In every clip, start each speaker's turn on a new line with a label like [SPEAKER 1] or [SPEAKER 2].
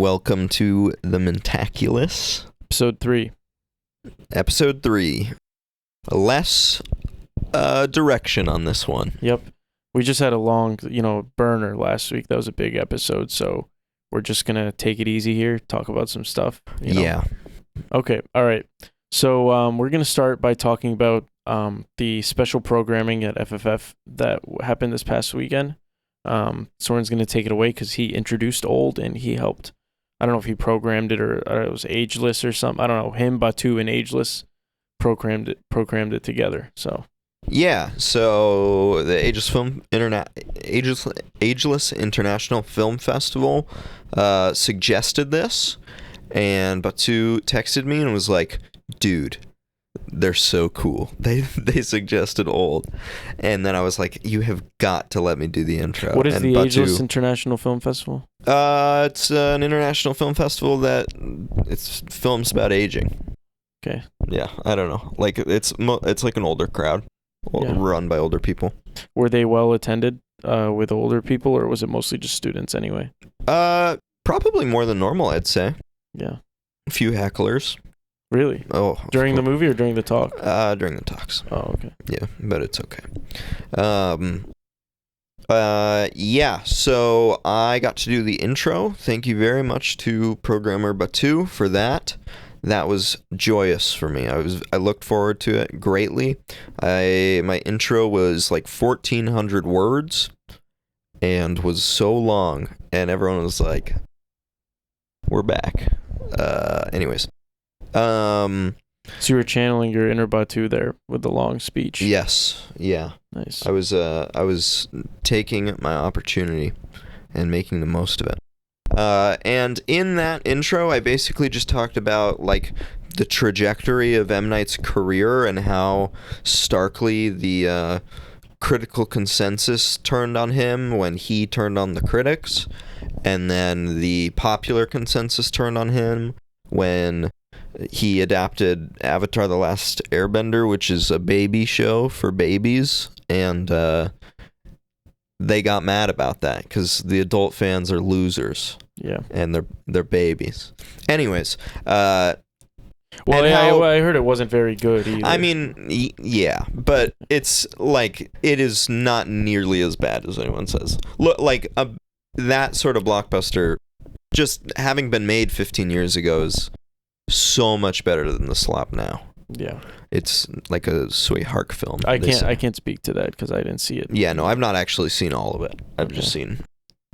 [SPEAKER 1] welcome to the Mentaculus.
[SPEAKER 2] Episode 3.
[SPEAKER 1] Less direction on this one.
[SPEAKER 2] Yep. We just had a long, burner last week. That was a big episode, so we're just going to take it easy here, talk about some stuff.
[SPEAKER 1] Yeah.
[SPEAKER 2] Okay, all right. So we're going to start by talking about the special programming at FFF that happened this past weekend. Soren's going to take it away because he introduced Old and he helped. I don't know if he programmed it or it was Ageless or something. I don't know. Him, Batu, and Ageless programmed it together. So
[SPEAKER 1] yeah. So the Ageless International Film Festival suggested this, and Batu texted me and was like, "Dude, they're so cool. They suggested Old," and then I was like, "You have got to let me do the intro."
[SPEAKER 2] What is
[SPEAKER 1] and
[SPEAKER 2] the
[SPEAKER 1] Batu,
[SPEAKER 2] Ageless International Film Festival?
[SPEAKER 1] It's an international film festival that it's films about aging.
[SPEAKER 2] Okay.
[SPEAKER 1] Yeah, I don't know. Like it's like an older crowd, run by older people.
[SPEAKER 2] Were they well attended with older people, or was it mostly just students anyway?
[SPEAKER 1] Probably more than normal, I'd say.
[SPEAKER 2] Yeah.
[SPEAKER 1] A few hecklers.
[SPEAKER 2] Really?
[SPEAKER 1] Oh.
[SPEAKER 2] During the movie or during the talk?
[SPEAKER 1] During the talks.
[SPEAKER 2] Oh, okay.
[SPEAKER 1] Yeah, but it's okay. Yeah, so I got to do the intro. Thank you very much to programmer Batu for that. That was joyous for me. I looked forward to it greatly. My intro was like 1,400 words and was so long, and everyone was like, "We're back." Anyways.
[SPEAKER 2] So you were channeling your inner Batu there with the long speech.
[SPEAKER 1] Yes. Yeah.
[SPEAKER 2] Nice.
[SPEAKER 1] I was taking my opportunity and making the most of it. And in that intro, I basically just talked about like the trajectory of M. Night's career and how starkly the critical consensus turned on him when he turned on the critics, and then the popular consensus turned on him when he adapted Avatar: The Last Airbender, which is a baby show for babies, and they got mad about that because the adult fans are losers.
[SPEAKER 2] Yeah.
[SPEAKER 1] And they're babies. Anyways,
[SPEAKER 2] I heard it wasn't very good either.
[SPEAKER 1] I mean, yeah, but it's like it is not nearly as bad as anyone says. Look, like that sort of blockbuster, just having been made 15 years ago, is so much better than the slop now.
[SPEAKER 2] Yeah.
[SPEAKER 1] It's like a sweetheart film.
[SPEAKER 2] I can't speak to that because I didn't see it.
[SPEAKER 1] Yeah, no, I've not actually seen all of it. I've just seen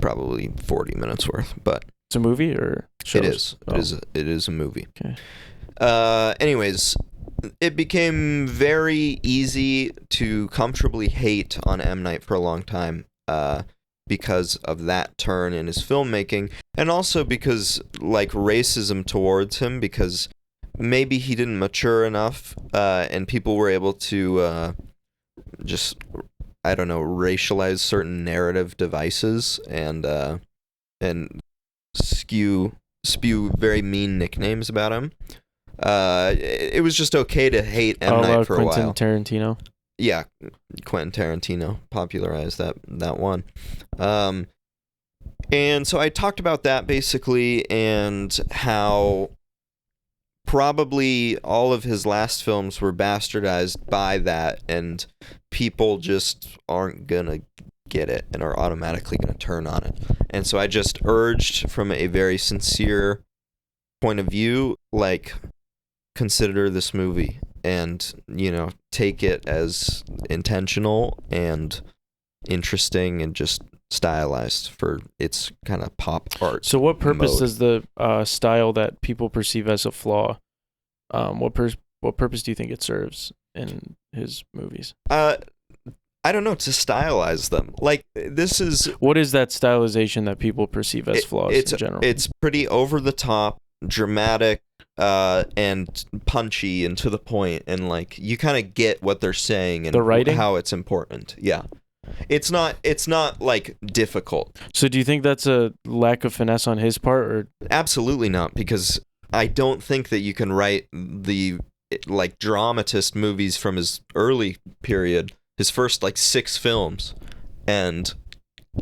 [SPEAKER 1] probably 40 minutes worth, but
[SPEAKER 2] it's a movie or shows?
[SPEAKER 1] It is. Oh. It is a movie.
[SPEAKER 2] Okay.
[SPEAKER 1] Anyways, it became very easy to comfortably hate on M. Night for a long time because of that turn in his filmmaking, and also because like racism towards him, because maybe he didn't mature enough, and people were able to just, I don't know, racialize certain narrative devices and spew very mean nicknames about him. It was just okay to hate M. Night for a while.
[SPEAKER 2] Quentin Tarantino.
[SPEAKER 1] Yeah, Quentin Tarantino popularized that one. And so I talked about that basically, and how probably all of his last films were bastardized by that, and people just aren't gonna get it and are automatically gonna turn on it. And so I just urged from a very sincere point of view, like, consider this movie and, take it as intentional and interesting and just stylized for its kind of pop art.
[SPEAKER 2] So what purpose
[SPEAKER 1] mode.
[SPEAKER 2] does the style that people perceive as a flaw, what purpose do you think it serves in his movies?
[SPEAKER 1] I don't know, to stylize them. Like, this is...
[SPEAKER 2] What is that stylization that people perceive as flaws in general?
[SPEAKER 1] It's pretty over the top, dramatic, and punchy and to the point, and like you kind of get what they're saying and
[SPEAKER 2] the writing?
[SPEAKER 1] How it's important. Yeah. It's not like difficult.
[SPEAKER 2] So do you think that's a lack of finesse on his part, or?
[SPEAKER 1] Absolutely not, because I don't think that you can write the like dramatist movies from his early period, his first like 6 films, and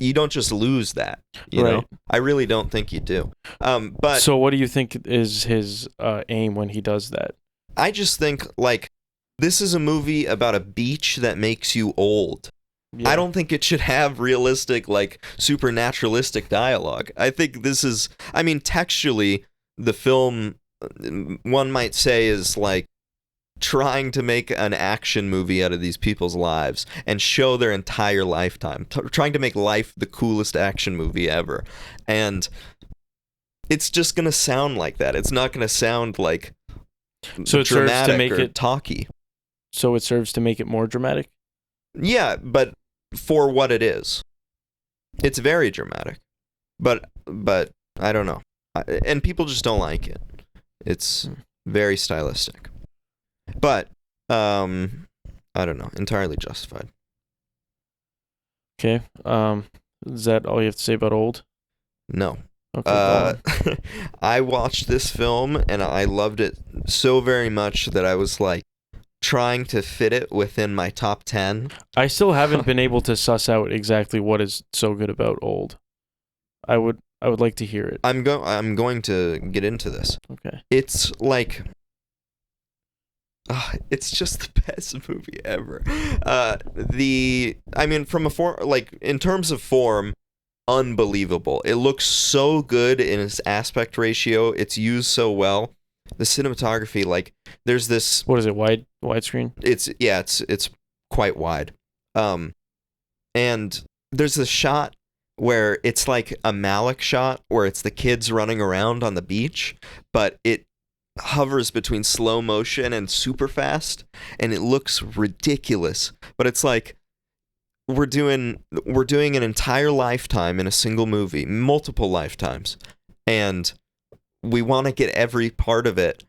[SPEAKER 1] you don't just lose that, you know? I really don't think you do. But
[SPEAKER 2] so what do you think is his aim when he does that?
[SPEAKER 1] I just think, like, this is a movie about a beach that makes you old. Yeah. I don't think it should have realistic, like, supernaturalistic dialogue. I think this is, I mean, textually, the film, one might say, is, like, trying to make an action movie out of these people's lives and show their entire lifetime, trying to make life the coolest action movie ever. And it's just going to sound like that. It's not going to sound like
[SPEAKER 2] so it
[SPEAKER 1] dramatic
[SPEAKER 2] serves to make
[SPEAKER 1] or
[SPEAKER 2] it
[SPEAKER 1] talky.
[SPEAKER 2] So it serves to make it more dramatic?
[SPEAKER 1] Yeah, but for what it is. It's very dramatic. But I don't know. And people just don't like it. It's very stylistic. But I don't know, entirely justified.
[SPEAKER 2] Okay. Is that all you have to say about Old?
[SPEAKER 1] No.
[SPEAKER 2] Okay.
[SPEAKER 1] I watched this film and I loved it so very much that I was like trying to fit it within my top 10.
[SPEAKER 2] I still haven't been able to suss out exactly what is so good about Old. I would like to hear it.
[SPEAKER 1] I'm going to get into this.
[SPEAKER 2] Okay.
[SPEAKER 1] It's like it's just the best movie ever. I mean, from a form, like in terms of form, unbelievable. It looks so good in its aspect ratio. It's used so well. The cinematography, like, there's this.
[SPEAKER 2] What is it? Widescreen?
[SPEAKER 1] It's quite wide. And there's this shot where it's like a Malick shot where it's the kids running around on the beach, but it hovers between slow motion and super fast, and it looks ridiculous. But it's like we're doing an entire lifetime in a single movie, multiple lifetimes, and we want to get every part of it,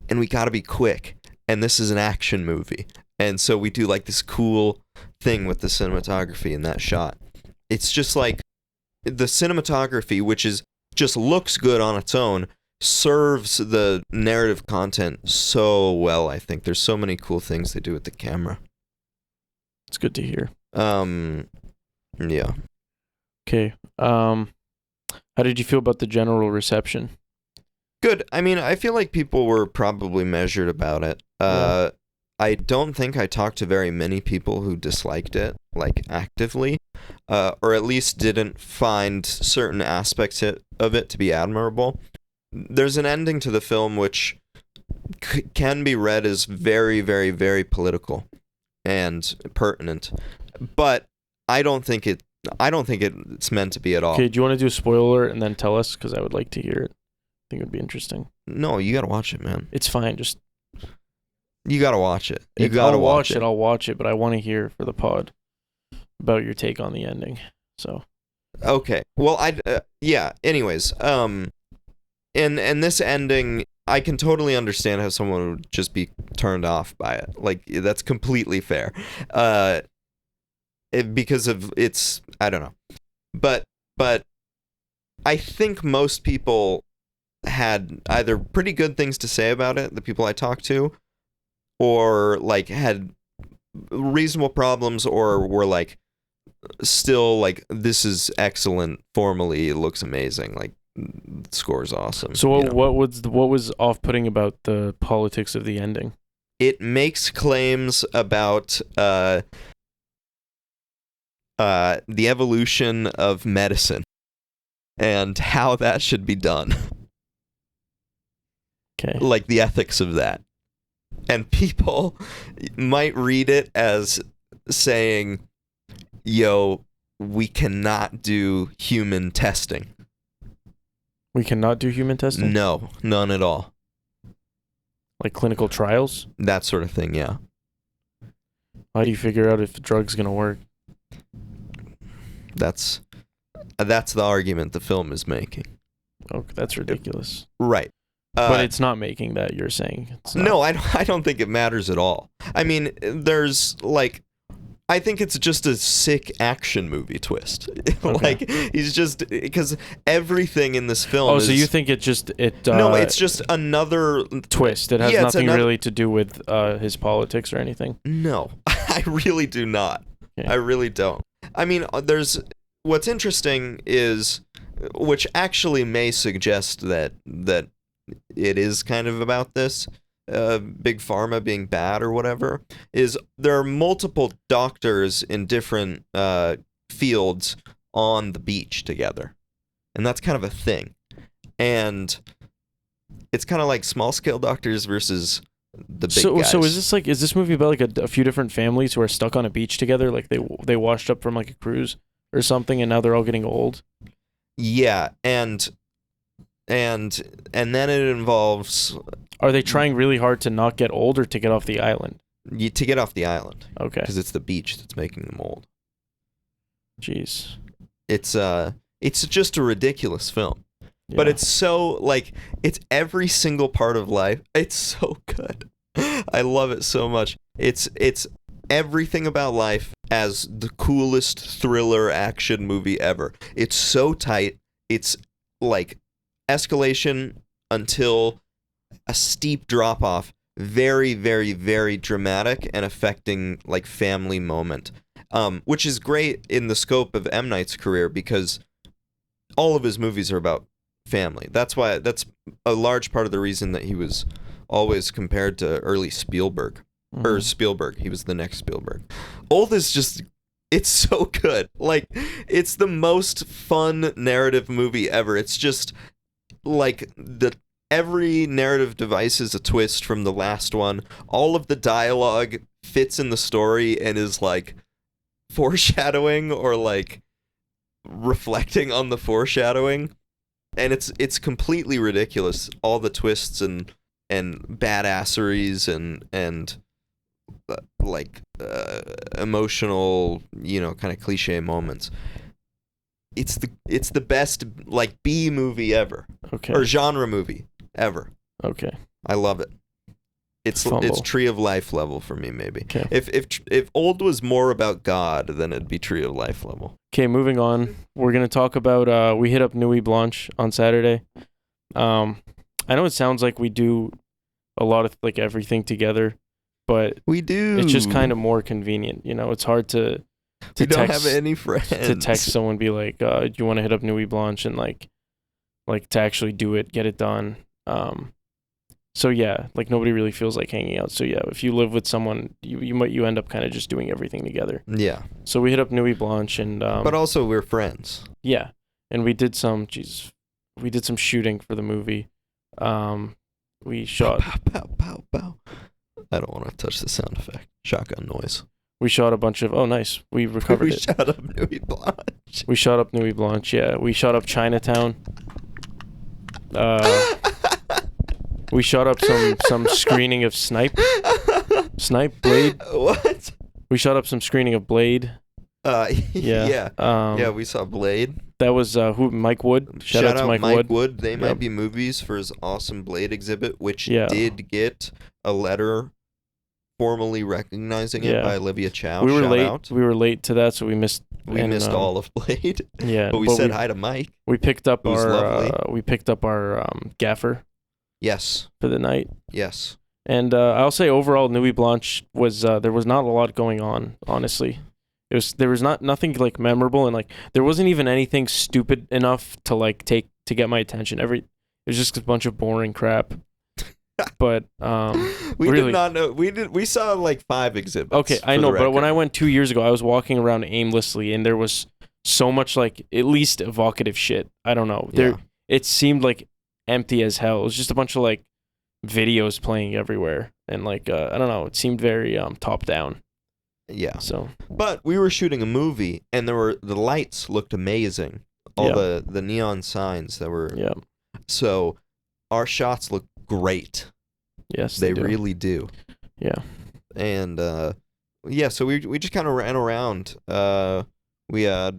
[SPEAKER 1] and we got to be quick. And this is an action movie, and so we do like this cool thing with the cinematography in that shot. It's just like the cinematography, which is just looks good on its own, serves the narrative content so well. I think there's so many cool things they do with the camera.
[SPEAKER 2] It's good to hear.
[SPEAKER 1] Yeah.
[SPEAKER 2] Okay. How did you feel about the general reception?
[SPEAKER 1] Good. I mean, I feel like people were probably measured about it.
[SPEAKER 2] Yeah.
[SPEAKER 1] I don't think I talked to very many people who disliked it, like, actively, or at least didn't find certain aspects of it to be admirable. There's an ending to the film which can be read as very, very, very political and pertinent, but I don't think it's meant to be at all.
[SPEAKER 2] Okay, do you want to do a spoiler and then tell us? Because I would like to hear it. I think it would be interesting.
[SPEAKER 1] No, you gotta watch it, man.
[SPEAKER 2] It's fine.
[SPEAKER 1] You gotta watch it.
[SPEAKER 2] I'll watch it. I'll watch it, but I want to hear for the pod about your take on the ending. So. Okay.
[SPEAKER 1] Well, yeah. Anyways, and this ending, I can totally understand how someone would just be turned off by it. Like, that's completely fair. Because of its, I don't know. But I think most people had either pretty good things to say about it, the people I talked to, or like had reasonable problems, or were like still like, this is excellent formally, it looks amazing, like the score's awesome.
[SPEAKER 2] So what was off-putting about the politics of the ending?
[SPEAKER 1] It makes claims about the evolution of medicine and how that should be done.
[SPEAKER 2] Okay.
[SPEAKER 1] Like the ethics of that. And people might read it as saying, yo, we cannot do human testing.
[SPEAKER 2] We cannot do human testing?
[SPEAKER 1] No, none at all.
[SPEAKER 2] Like clinical trials?
[SPEAKER 1] That sort of thing, yeah.
[SPEAKER 2] How do you figure out if the drug's going to work?
[SPEAKER 1] That's the argument the film is making.
[SPEAKER 2] Oh, that's ridiculous.
[SPEAKER 1] Right.
[SPEAKER 2] But it's not making that, you're saying.
[SPEAKER 1] No, I don't think it matters at all. I mean, there's like, I think it's just a sick action movie twist.
[SPEAKER 2] Okay.
[SPEAKER 1] Like, he's just, because everything in this film
[SPEAKER 2] is... Oh, so you think it
[SPEAKER 1] no, it's just another...
[SPEAKER 2] twist. It has nothing really to do with his politics or anything?
[SPEAKER 1] No, I really do not.
[SPEAKER 2] Okay.
[SPEAKER 1] I really don't. I mean, there's what's interesting is, which actually may suggest that it is kind of about this, big pharma being bad or whatever, is there are multiple doctors in different fields on the beach together, and that's kind of a thing, and it's kind of like small scale doctors versus the big guys.
[SPEAKER 2] So is this movie about like a few different families who are stuck on a beach together, like they washed up from like a cruise or something, and now they're all getting old?
[SPEAKER 1] Yeah, and then it involves,
[SPEAKER 2] are they trying really hard to not get old or to get off the island?
[SPEAKER 1] to get off the island.
[SPEAKER 2] Okay.
[SPEAKER 1] Because it's the beach that's making them old.
[SPEAKER 2] Jeez.
[SPEAKER 1] It's just a ridiculous film.
[SPEAKER 2] Yeah.
[SPEAKER 1] But it's so, like, it's every single part of life. It's so good. I love it so much. It's everything about life as the coolest thriller action movie ever. It's so tight. It's like escalation until a steep drop off. Very, very, very dramatic and affecting, like, family moment. Which is great in the scope of M. Night's career because all of his movies are about family. That's a large part of the reason that he was always compared to early Spielberg.
[SPEAKER 2] Mm-hmm.
[SPEAKER 1] Or Spielberg. He was the next Spielberg. Old is just, it's so good. Like, it's the most fun narrative movie ever. It's just like every narrative device is a twist from the last one. All of the dialogue fits in the story and is like foreshadowing or like reflecting on the foreshadowing. And it's completely ridiculous. All the twists and badasseries and emotional, kind of cliche moments. It's the best, like, B movie ever.
[SPEAKER 2] Okay.
[SPEAKER 1] Or genre movie ever.
[SPEAKER 2] Okay.
[SPEAKER 1] I love it. It's Tree of Life level for me, maybe.
[SPEAKER 2] Okay.
[SPEAKER 1] If Old was more about God, then it'd be Tree of Life level.
[SPEAKER 2] Okay, moving on. We're gonna talk about we hit up Nuit Blanche on Saturday. I know it sounds like we do a lot of like everything together, but
[SPEAKER 1] we do.
[SPEAKER 2] It's just kind of more convenient. It's hard to
[SPEAKER 1] we don't
[SPEAKER 2] text,
[SPEAKER 1] have any friends.
[SPEAKER 2] To text someone, be like, do you want to hit up Nuit Blanche, and like to actually do it, get it done. So yeah, like nobody really feels like hanging out. So yeah, if you live with someone, you end up kind of just doing everything together.
[SPEAKER 1] Yeah.
[SPEAKER 2] So we hit up Nuit Blanche and
[SPEAKER 1] but also we're friends.
[SPEAKER 2] Yeah, and we did some shooting for the movie. We shot.
[SPEAKER 1] Pow, pow, pow, pow. I don't want to touch the sound effect. Shotgun noise.
[SPEAKER 2] We shot a bunch of. Oh, nice. We recovered it.
[SPEAKER 1] We shot up Nuit Blanche.
[SPEAKER 2] We shot up Nuit Blanche. Yeah, we shot up Chinatown. We shot up some screening of Snipe, Blade.
[SPEAKER 1] What?
[SPEAKER 2] We shot up some screening of Blade.
[SPEAKER 1] Yeah. Yeah, we saw Blade.
[SPEAKER 2] That was Mike Wood. Shout out to Mike
[SPEAKER 1] Wood. They might be movies for his awesome Blade exhibit, which did get a letter formally recognizing it by Olivia Chow.
[SPEAKER 2] We were
[SPEAKER 1] Shout
[SPEAKER 2] late.
[SPEAKER 1] Out.
[SPEAKER 2] We were late to that, so we missed.
[SPEAKER 1] We missed all of Blade.
[SPEAKER 2] Yeah,
[SPEAKER 1] but we said hi to Mike.
[SPEAKER 2] We picked up
[SPEAKER 1] lovely.
[SPEAKER 2] We picked up our gaffer.
[SPEAKER 1] Yes.
[SPEAKER 2] For the night.
[SPEAKER 1] Yes.
[SPEAKER 2] And I'll say overall, Nuit Blanche was there was not a lot going on. Honestly, there was nothing like memorable, and like there wasn't even anything stupid enough to like to get my attention. It was just a bunch of boring crap. But
[SPEAKER 1] we
[SPEAKER 2] really,
[SPEAKER 1] did not know. We saw like 5 exhibits.
[SPEAKER 2] Okay, I know, but when I went 2 years ago, I was walking around aimlessly, and there was so much like at least evocative shit. I don't know. It seemed like empty as hell. It was just a bunch of like videos playing everywhere, and like I don't know. It seemed very top down.
[SPEAKER 1] Yeah.
[SPEAKER 2] So,
[SPEAKER 1] but we were shooting a movie, and the lights looked amazing. All the neon signs that were.
[SPEAKER 2] Yeah.
[SPEAKER 1] So, our shots look great.
[SPEAKER 2] Yes,
[SPEAKER 1] they really do.
[SPEAKER 2] Yeah.
[SPEAKER 1] And so we just kind of ran around. We had a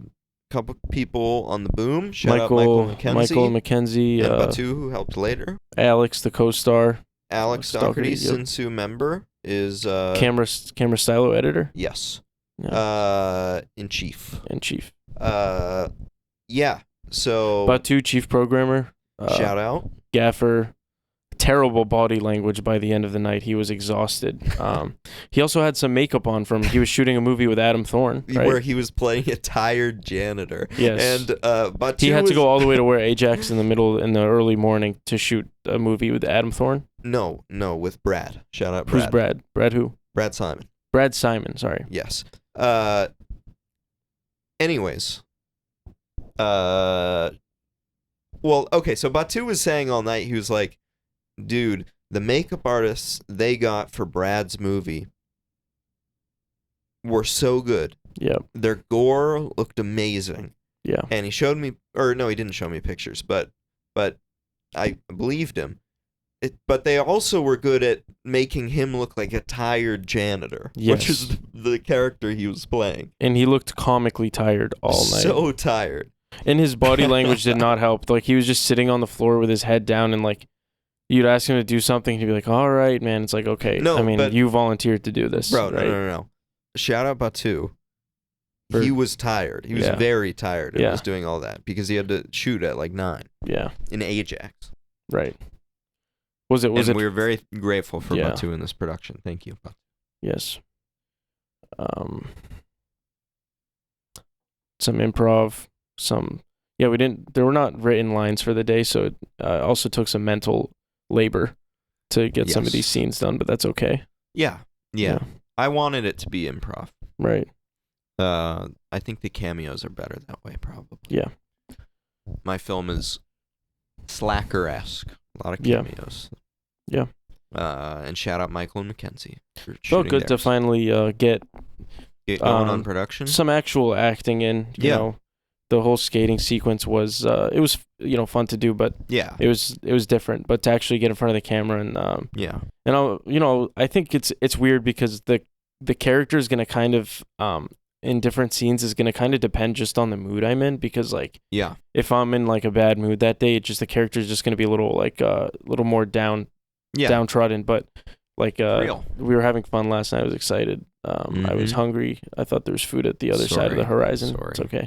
[SPEAKER 1] couple people on the boom. Shout out Michael
[SPEAKER 2] McKenzie.
[SPEAKER 1] And Batu, who helped later.
[SPEAKER 2] Alex, the co-star.
[SPEAKER 1] Alex Doherty, Sinsu member, is
[SPEAKER 2] camera stylo editor.
[SPEAKER 1] Yes.
[SPEAKER 2] Yeah.
[SPEAKER 1] In chief.
[SPEAKER 2] Yeah.
[SPEAKER 1] So
[SPEAKER 2] Batu, chief programmer.
[SPEAKER 1] Shout out.
[SPEAKER 2] Gaffer. terrible body language by the end of the night. He was exhausted. He also had some makeup on he was shooting a movie with Adam Thorne, right?
[SPEAKER 1] Where he was playing a tired janitor.
[SPEAKER 2] Yes.
[SPEAKER 1] And but
[SPEAKER 2] he had to go all the way to where Ajax in the early morning to shoot a movie with Adam Thorne.
[SPEAKER 1] No, with Brad. Shout out Brad.
[SPEAKER 2] Who's Brad? Brad who?
[SPEAKER 1] Brad Simon.
[SPEAKER 2] Brad Simon, sorry.
[SPEAKER 1] Yes. Anyways. Well, okay, so Batu was saying all night, he was like, dude, the makeup artists they got for Brad's movie were so good.
[SPEAKER 2] Yeah.
[SPEAKER 1] Their gore looked amazing.
[SPEAKER 2] Yeah.
[SPEAKER 1] And he showed me, or no, he didn't show me pictures, but I believed him. But they also were good at making him look like a tired janitor,
[SPEAKER 2] yes.
[SPEAKER 1] which is the character he was playing.
[SPEAKER 2] And he looked comically tired all night.
[SPEAKER 1] So tired.
[SPEAKER 2] And his body language did not help. Like, he was just sitting on the floor with his head down, and like, you'd ask him to do something, he'd be like, all right, man. It's like, okay.
[SPEAKER 1] No,
[SPEAKER 2] I mean,
[SPEAKER 1] but,
[SPEAKER 2] you volunteered to do this.
[SPEAKER 1] Bro,
[SPEAKER 2] right?
[SPEAKER 1] No. Shout out Batu. He was tired. He was very tired and was doing all that because he had to shoot at like 9.
[SPEAKER 2] Yeah.
[SPEAKER 1] In Ajax.
[SPEAKER 2] Right. Was it?
[SPEAKER 1] We were very grateful for Batu in this production. Thank you, Batu.
[SPEAKER 2] Yes. Some improv, we didn't, there were not written lines for the day, so it also took some mental labor to get some of these scenes done, but that's okay.
[SPEAKER 1] Yeah. I wanted it to be improv.
[SPEAKER 2] Right.
[SPEAKER 1] I think the cameos are better that way, probably.
[SPEAKER 2] Yeah.
[SPEAKER 1] My film is Slacker-esque. A lot of cameos.
[SPEAKER 2] Yeah.
[SPEAKER 1] And shout out Michael and Mackenzie for shooting
[SPEAKER 2] felt good to finally get
[SPEAKER 1] going on production.
[SPEAKER 2] Some actual acting in. You know, the whole skating sequence was it was fun to do, but it was different. But to actually get in front of the camera and and I think it's weird because the character is gonna kind of in different scenes is gonna kind of depend just on the mood I'm in, because like if I'm in like a bad mood that day, the character is just gonna be a little like little more downtrodden, but like we were having fun last night. I was excited. I was hungry. I thought there was food at the other side of the horizon. It's okay.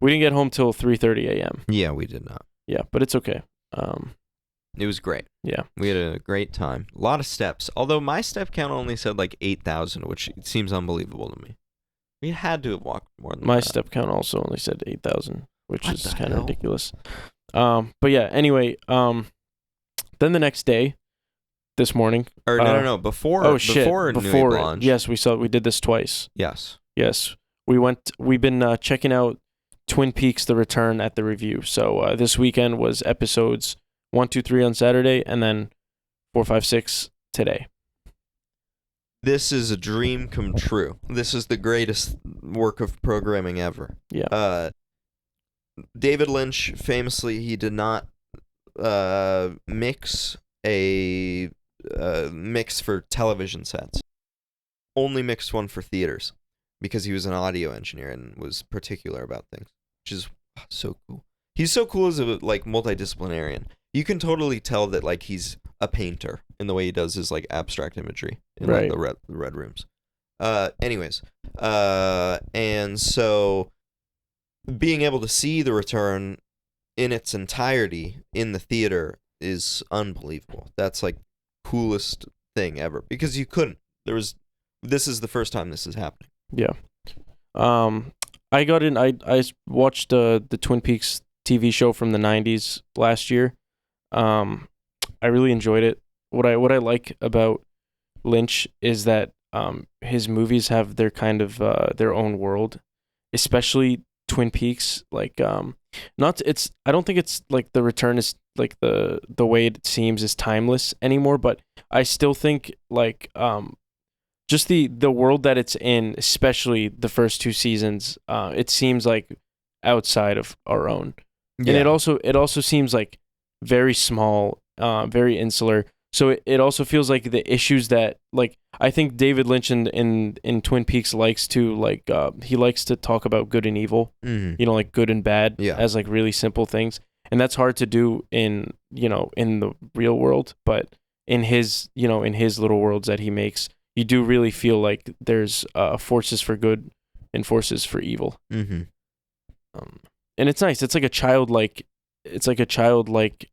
[SPEAKER 2] We didn't get home till 3:30 a.m.
[SPEAKER 1] Yeah, we did not.
[SPEAKER 2] Yeah, but it's okay.
[SPEAKER 1] It was great.
[SPEAKER 2] Yeah.
[SPEAKER 1] We had a great time. A lot of steps. Although my step count only said like 8,000, which seems unbelievable to me. We had to have walked more than that.
[SPEAKER 2] My step count also only said 8,000, which is kind of ridiculous. But yeah, anyway, then the next day, this morning.
[SPEAKER 1] Or no. Before Nuit Blanche.
[SPEAKER 2] Yes, we did this twice.
[SPEAKER 1] Yes.
[SPEAKER 2] We've been checking out Twin Peaks: The Return at the Revue. So this weekend was episodes 1, 2, 3 on Saturday, and then 4, 5, 6 today.
[SPEAKER 1] This is a dream come true. This is the greatest work of programming ever.
[SPEAKER 2] Yeah.
[SPEAKER 1] David Lynch, famously, he did not mix a mix for television sets. Only mixed one for theaters because he was an audio engineer and was particular about things, which is so cool. He's so cool as a like multidisciplinarian. You can totally tell that like he's a painter in the way he does his like abstract imagery in like, the red rooms. Anyways, and so being able to see The Return in its entirety in the theater is unbelievable. That's like coolest thing ever because you couldn't. This is the first time this is happening.
[SPEAKER 2] Yeah. I got in. I watched the Twin Peaks TV show from the 90s last year. I really enjoyed it. What I like about Lynch is that his movies have their kind of their own world, especially Twin Peaks. Like I don't think it's like The Return is like the way it seems is timeless anymore, but I still think like just the world that it's in, especially the first 2 seasons, it seems like outside of our own. Yeah. And it also seems like very small, very insular. So it also feels like the issues that like I think David Lynch in Twin Peaks likes to like he likes to talk about good and evil, like good and bad as like really simple things, and that's hard to do in the real world. But in his little worlds that he makes, you do really feel like there's forces for good and forces for evil.
[SPEAKER 1] Mm-hmm.
[SPEAKER 2] And it's nice. It's like a childlike it's like a childlike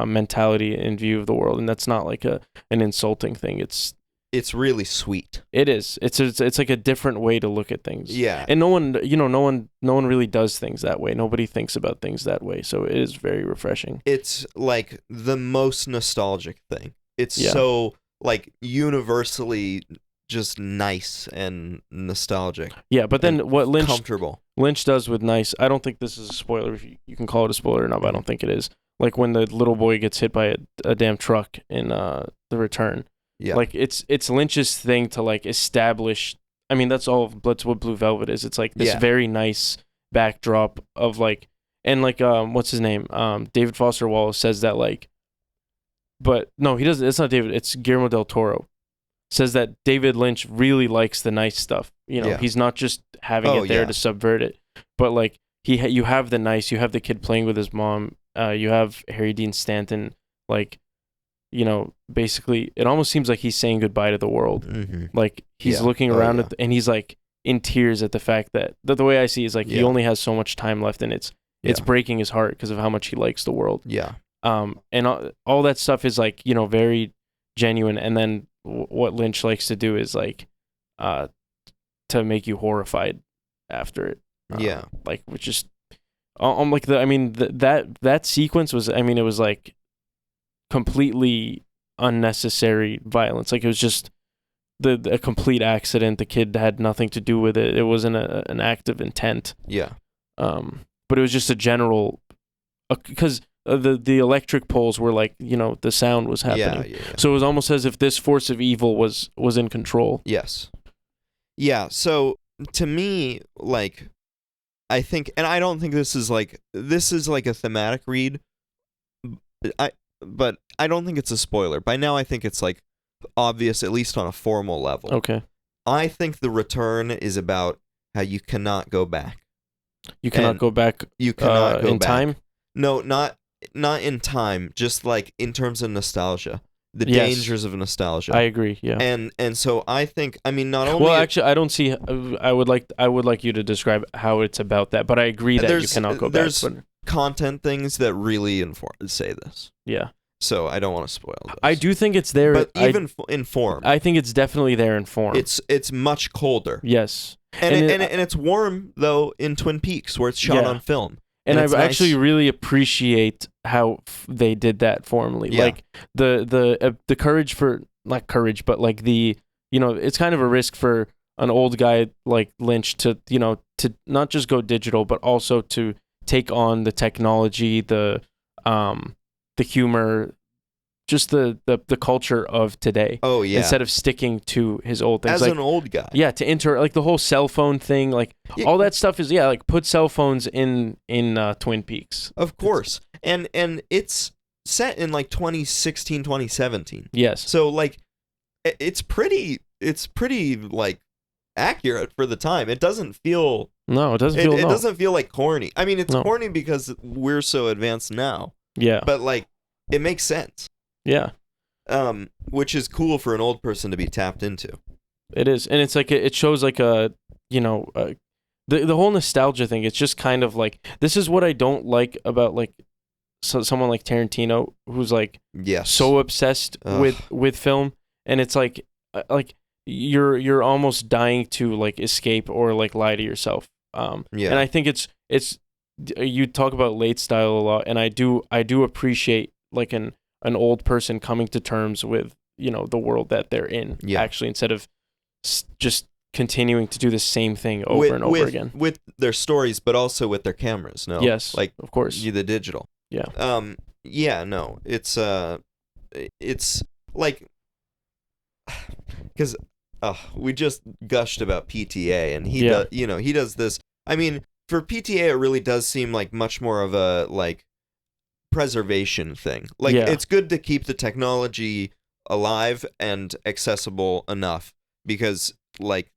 [SPEAKER 2] mentality in view of the world, and that's not like an insulting thing.
[SPEAKER 1] It's really sweet.
[SPEAKER 2] It is. It's like a different way to look at things.
[SPEAKER 1] Yeah.
[SPEAKER 2] And no one really does things that way. Nobody thinks about things that way. So it is very refreshing.
[SPEAKER 1] It's like the most nostalgic thing. It's so like universally just nice and nostalgic.
[SPEAKER 2] Yeah, but then what Lynch does with nice, I don't think this is a spoiler. If you can call it a spoiler or not, but I don't think it is. Like when the little boy gets hit by a damn truck in The Return.
[SPEAKER 1] Yeah.
[SPEAKER 2] Like it's Lynch's thing to like establish. I mean, that's what Blue Velvet is. It's like this very nice backdrop of like, and like what's his name? David Foster Wallace says that like, but no, he doesn't. It's not David. It's Guillermo del Toro. Says that David Lynch really likes the nice stuff. He's not just having it there to subvert it, but like you have the nice. You have the kid playing with his mom. You have Harry Dean Stanton like. Basically, it almost seems like he's saying goodbye to the world.
[SPEAKER 1] Mm-hmm.
[SPEAKER 2] Like he's looking around and he's like in tears at the fact that the way I see it is like he only has so much time left, and it's breaking his heart because of how much he likes the world.
[SPEAKER 1] Yeah.
[SPEAKER 2] And all that stuff is like very genuine. And then what Lynch likes to do is like, to make you horrified after it. Like which is, like that sequence was. I mean, it was like. Completely unnecessary violence. Like it was just a complete accident. The kid had nothing to do with it. It wasn't an act of intent.
[SPEAKER 1] Yeah.
[SPEAKER 2] But it was just a general, because the electric poles were like the sound was happening.
[SPEAKER 1] Yeah.
[SPEAKER 2] So it was almost as if this force of evil was in control.
[SPEAKER 1] Yes. Yeah. So to me, like, I think, and I don't think this is like a thematic read. But I don't think it's a spoiler. By now, I think it's like obvious, at least on a formal level.
[SPEAKER 2] Okay.
[SPEAKER 1] I think The Return is about how you cannot go back.
[SPEAKER 2] You cannot go back.
[SPEAKER 1] You cannot go
[SPEAKER 2] in
[SPEAKER 1] back.
[SPEAKER 2] Time.
[SPEAKER 1] No, not in time. Just like in terms of nostalgia, the dangers of nostalgia.
[SPEAKER 2] I agree. Yeah.
[SPEAKER 1] And so I think, I mean, not only.
[SPEAKER 2] Well, actually, I don't see. I would like you to describe how it's about that, but I agree that you cannot go back. But
[SPEAKER 1] content things that really say this.
[SPEAKER 2] Yeah.
[SPEAKER 1] So I don't want to spoil this.
[SPEAKER 2] I do think it's there,
[SPEAKER 1] but even in form,
[SPEAKER 2] I think it's definitely there in form.
[SPEAKER 1] It's much colder.
[SPEAKER 2] Yes,
[SPEAKER 1] and it's warm though in Twin Peaks where it's shot on film.
[SPEAKER 2] And I actually really appreciate how they did that formally.
[SPEAKER 1] Yeah.
[SPEAKER 2] Like the courage for not courage, but like it's kind of a risk for an old guy like Lynch to not just go digital, but also to take on the technology, the humor, just the culture of today.
[SPEAKER 1] Oh yeah.
[SPEAKER 2] Instead of sticking to his old things.
[SPEAKER 1] As
[SPEAKER 2] like,
[SPEAKER 1] an old guy.
[SPEAKER 2] Yeah, to like the whole cell phone thing, like all that stuff is like put cell phones in Twin Peaks.
[SPEAKER 1] Of course. And it's set in like 2016, 2017.
[SPEAKER 2] Yes.
[SPEAKER 1] So like it's pretty like accurate for the time. It doesn't feel
[SPEAKER 2] No, it doesn't feel
[SPEAKER 1] It doesn't feel like corny. I mean, it's
[SPEAKER 2] No.
[SPEAKER 1] corny because we're so advanced now.
[SPEAKER 2] Yeah.
[SPEAKER 1] But like it makes sense.
[SPEAKER 2] Yeah.
[SPEAKER 1] Which is cool for an old person to be tapped into.
[SPEAKER 2] It is. And it's like it shows like the whole nostalgia thing. It's just kind of like, this is what I don't like about like someone like Tarantino, who's like so obsessed with film, and it's like you're almost dying to like escape or like lie to yourself. And I think it's you talk about late style a lot, and I do appreciate like an old person coming to terms with the world that they're in, actually, instead of just continuing to do the same thing over and over again
[SPEAKER 1] with their stories, but also with their cameras. No,
[SPEAKER 2] yes,
[SPEAKER 1] like
[SPEAKER 2] of course,
[SPEAKER 1] the digital.
[SPEAKER 2] Yeah.
[SPEAKER 1] No, it's like, because we just gushed about PTA, and he does this. I mean, for PTA, it really does seem like much more of a like preservation thing. Like it's good to keep the technology alive and accessible enough, because like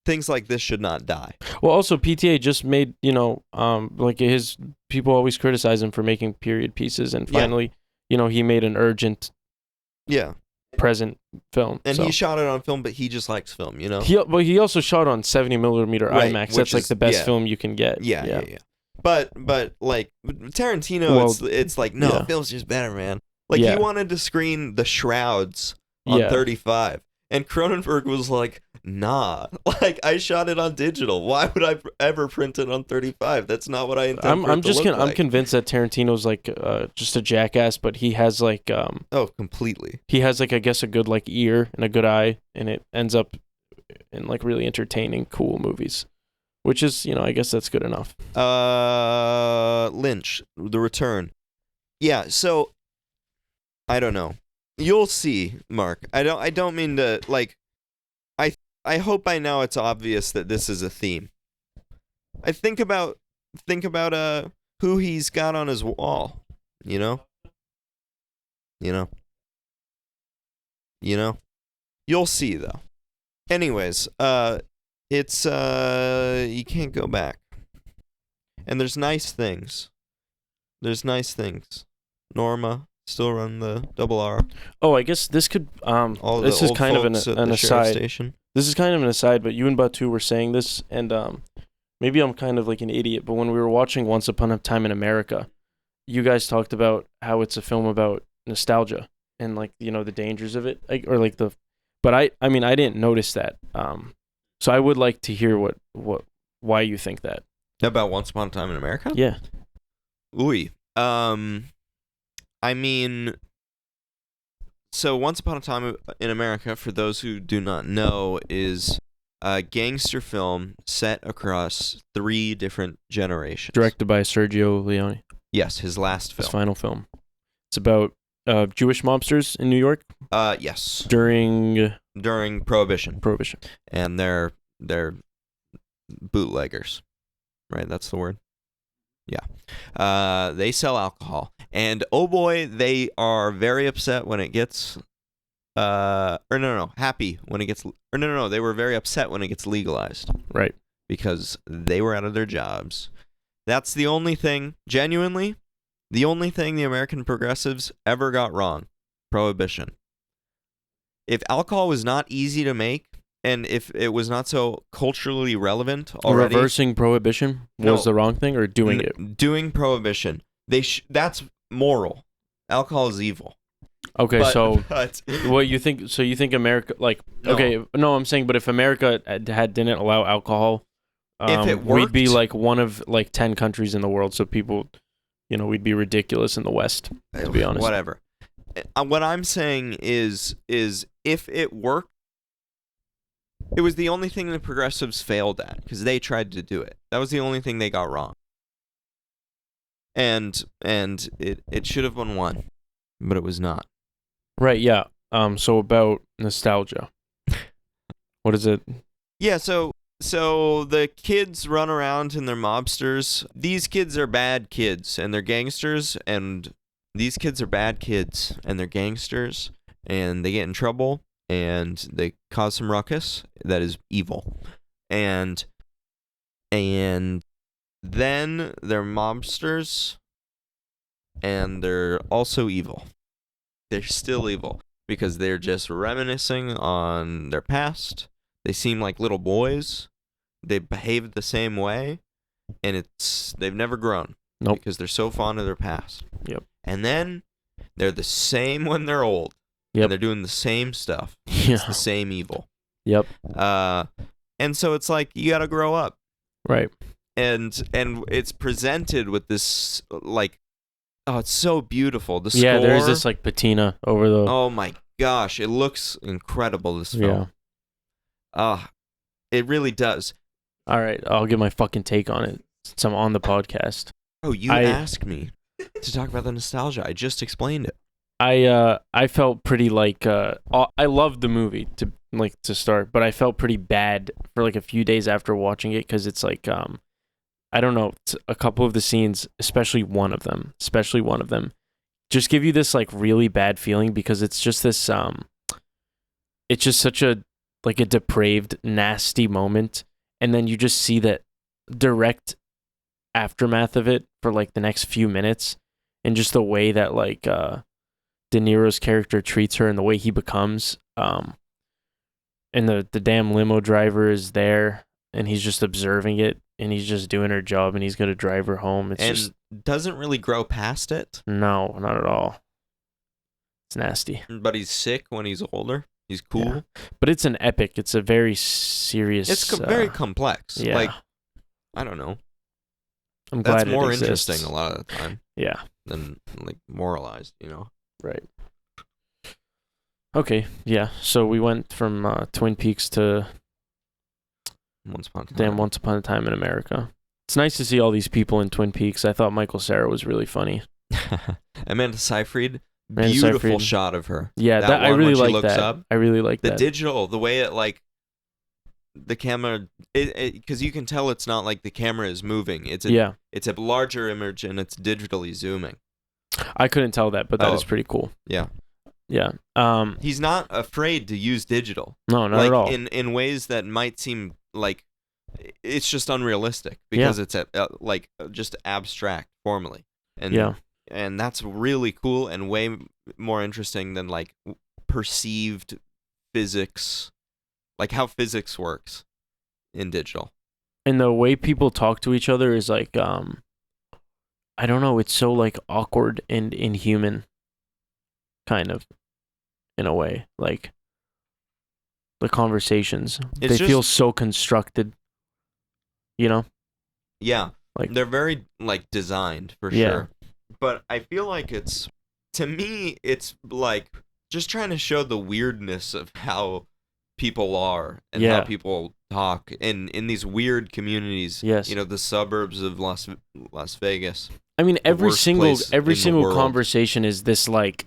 [SPEAKER 1] things like this should not die.
[SPEAKER 2] Well, also PTA just made like his people always criticize him for making period pieces, and finally he made an urgent present film,
[SPEAKER 1] and he shot it on film, but he just likes film, He
[SPEAKER 2] also shot on 70mm IMAX. That's like the best film you can get.
[SPEAKER 1] Yeah. but like Tarantino, it's like no, it feels just better, man. Like he wanted to screen The Shrouds on 35, and Cronenberg was like, nah, like I shot it on digital. Why would I ever print it on 35? That's not what I intend for it to look like.
[SPEAKER 2] I'm convinced that Tarantino's like just a jackass, but he has like
[SPEAKER 1] completely.
[SPEAKER 2] He has like I guess a good like ear and a good eye, and it ends up in like really entertaining, cool movies. Which is, I guess that's good enough.
[SPEAKER 1] Lynch, The Return. Yeah, so I don't know. You'll see, Mark. I don't mean to like I hope by now it's obvious that this is a theme. I think about who he's got on his wall, you know? You'll see though. Anyways, it's you can't go back. And there's nice things. Norma still run the double R.
[SPEAKER 2] Oh, I guess this could this is kind of an aside. Station. This is kind of an aside, but you and Batu were saying this, and maybe I'm kind of like an idiot, but when we were watching Once Upon a Time in America, you guys talked about how it's a film about nostalgia and like the dangers of it, but I mean I didn't notice that. So I would like to hear why you think that.
[SPEAKER 1] About Once Upon a Time in America?
[SPEAKER 2] Yeah.
[SPEAKER 1] Ooh. I mean, so Once Upon a Time in America, for those who do not know, is a gangster film set across 3 different generations.
[SPEAKER 2] Directed by Sergio Leone.
[SPEAKER 1] Yes, his last film.
[SPEAKER 2] His final film. It's about Jewish mobsters in New York.
[SPEAKER 1] Yes.
[SPEAKER 2] During
[SPEAKER 1] Prohibition. And they're bootleggers, right? That's the word. Yeah. They sell alcohol, and oh boy, they are very upset when it gets. Happy when it gets. They were very upset when it gets legalized.
[SPEAKER 2] Right.
[SPEAKER 1] Because they were out of their jobs. That's the only thing, genuinely, the only thing the American progressives ever got wrong. Prohibition. If alcohol was not easy to make, and if it was not so culturally relevant already...
[SPEAKER 2] Reversing prohibition was the wrong thing, or doing it?
[SPEAKER 1] Doing prohibition. That's moral. Alcohol is evil.
[SPEAKER 2] Okay, what you think... So you think America... Like, no. Okay, no, I'm saying, but if America didn't allow alcohol,
[SPEAKER 1] if it worked,
[SPEAKER 2] we'd be like one of like 10 countries in the world, so people... we'd be ridiculous in the West, to be honest.
[SPEAKER 1] Whatever. What I'm saying is if it worked, it was the only thing the progressives failed at, because they tried to do it. That was the only thing they got wrong. And it should have been won, but it was not.
[SPEAKER 2] Right, yeah. So about nostalgia. What is it?
[SPEAKER 1] Yeah, so the kids run around and they're mobsters. These kids are bad kids and they're gangsters, and these kids are bad kids and they're gangsters, and they get in trouble and they cause some ruckus that is evil. And then they're mobsters and they're also evil. They're still evil because they're just reminiscing on their past. They seem like little boys. They behave the same way, and they've never grown.
[SPEAKER 2] Nope.
[SPEAKER 1] Because they're so fond of their past.
[SPEAKER 2] Yep.
[SPEAKER 1] And then they're the same when they're old.
[SPEAKER 2] Yep.
[SPEAKER 1] And they're doing the same stuff.
[SPEAKER 2] Yeah.
[SPEAKER 1] It's the same evil.
[SPEAKER 2] Yep.
[SPEAKER 1] And so it's like you got to grow up.
[SPEAKER 2] Right.
[SPEAKER 1] And it's presented with this like, oh, it's so beautiful. The score.
[SPEAKER 2] Yeah, there's this like patina over the.
[SPEAKER 1] Oh my gosh, it looks incredible. This film. Yeah. It really does.
[SPEAKER 2] All right, I'll give my fucking take on it since I'm on the podcast.
[SPEAKER 1] Oh, you asked me to talk about the nostalgia. I just explained it.
[SPEAKER 2] I felt pretty like I loved the movie to start, but I felt pretty bad for like a few days after watching it, because it's like I don't know, a couple of the scenes, especially one of them, just give you this like really bad feeling, because it's just this it's just such a like a depraved, nasty moment, and then you just see that direct aftermath of it for like the next few minutes, and just the way that like De Niro's character treats her and the way he becomes, and the damn limo driver is there and he's just observing it, and he's just doing her job, and he's gonna drive her home. It's
[SPEAKER 1] and
[SPEAKER 2] just
[SPEAKER 1] doesn't really grow past it.
[SPEAKER 2] no, not at all. It's nasty.
[SPEAKER 1] But he's sick when he's older. He's cool.
[SPEAKER 2] Yeah. But it's an epic. It's a very serious.
[SPEAKER 1] It's very complex.
[SPEAKER 2] Yeah.
[SPEAKER 1] Like, I don't know.
[SPEAKER 2] I'm glad
[SPEAKER 1] That's more
[SPEAKER 2] it exists.
[SPEAKER 1] interesting a lot of the time
[SPEAKER 2] Yeah.
[SPEAKER 1] than like moralized, you know.
[SPEAKER 2] Right. Okay. Yeah. So we went from Twin Peaks to
[SPEAKER 1] Once Upon a Time.
[SPEAKER 2] Once Upon a Time in America. It's nice to see all these people in Twin Peaks. I thought Michael Cera was really funny.
[SPEAKER 1] Amanda Seyfried,
[SPEAKER 2] Amanda
[SPEAKER 1] beautiful
[SPEAKER 2] Seyfried.
[SPEAKER 1] shot of her.
[SPEAKER 2] Yeah,
[SPEAKER 1] That
[SPEAKER 2] I
[SPEAKER 1] one
[SPEAKER 2] really
[SPEAKER 1] when she
[SPEAKER 2] like
[SPEAKER 1] looks
[SPEAKER 2] that.
[SPEAKER 1] up.
[SPEAKER 2] I really like
[SPEAKER 1] The
[SPEAKER 2] that.
[SPEAKER 1] digital, the way it like the camera, because you can tell it's not like the camera is moving. It's a larger image and it's digitally zooming.
[SPEAKER 2] I couldn't tell that, but that is pretty cool.
[SPEAKER 1] Yeah.
[SPEAKER 2] Yeah.
[SPEAKER 1] He's not afraid to use digital.
[SPEAKER 2] No, not
[SPEAKER 1] like,
[SPEAKER 2] at all.
[SPEAKER 1] In ways that might seem like it's just unrealistic because it's like just abstract formally. And that's really cool and way more interesting than like perceived physics, like how physics works in digital.
[SPEAKER 2] And the way people talk to each other is like, I don't know, it's so like awkward and inhuman, kind of, in a way. Like the conversations, they feel so constructed, you know?
[SPEAKER 1] Yeah,
[SPEAKER 2] like
[SPEAKER 1] they're very like designed for sure. But I feel like to me, it's like just trying to show the weirdness of how people are and how people talk in these weird communities.
[SPEAKER 2] Yes.
[SPEAKER 1] You know, the suburbs of Las Vegas.
[SPEAKER 2] I mean, every single
[SPEAKER 1] world.
[SPEAKER 2] conversation is this like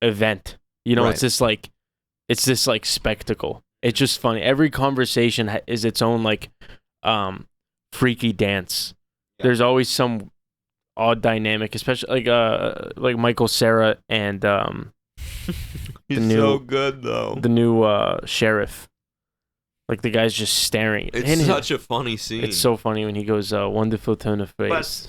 [SPEAKER 2] event. You know,
[SPEAKER 1] Right.
[SPEAKER 2] it's this like spectacle. It's just funny. Every conversation is its own like freaky dance.
[SPEAKER 1] Yeah.
[SPEAKER 2] There's always some odd dynamic, especially like Michael Cera and
[SPEAKER 1] He's so good though.
[SPEAKER 2] the new sheriff. Like the guy's just staring.
[SPEAKER 1] It's such a funny scene.
[SPEAKER 2] It's so funny when he goes, "Wonderful tone of phrase."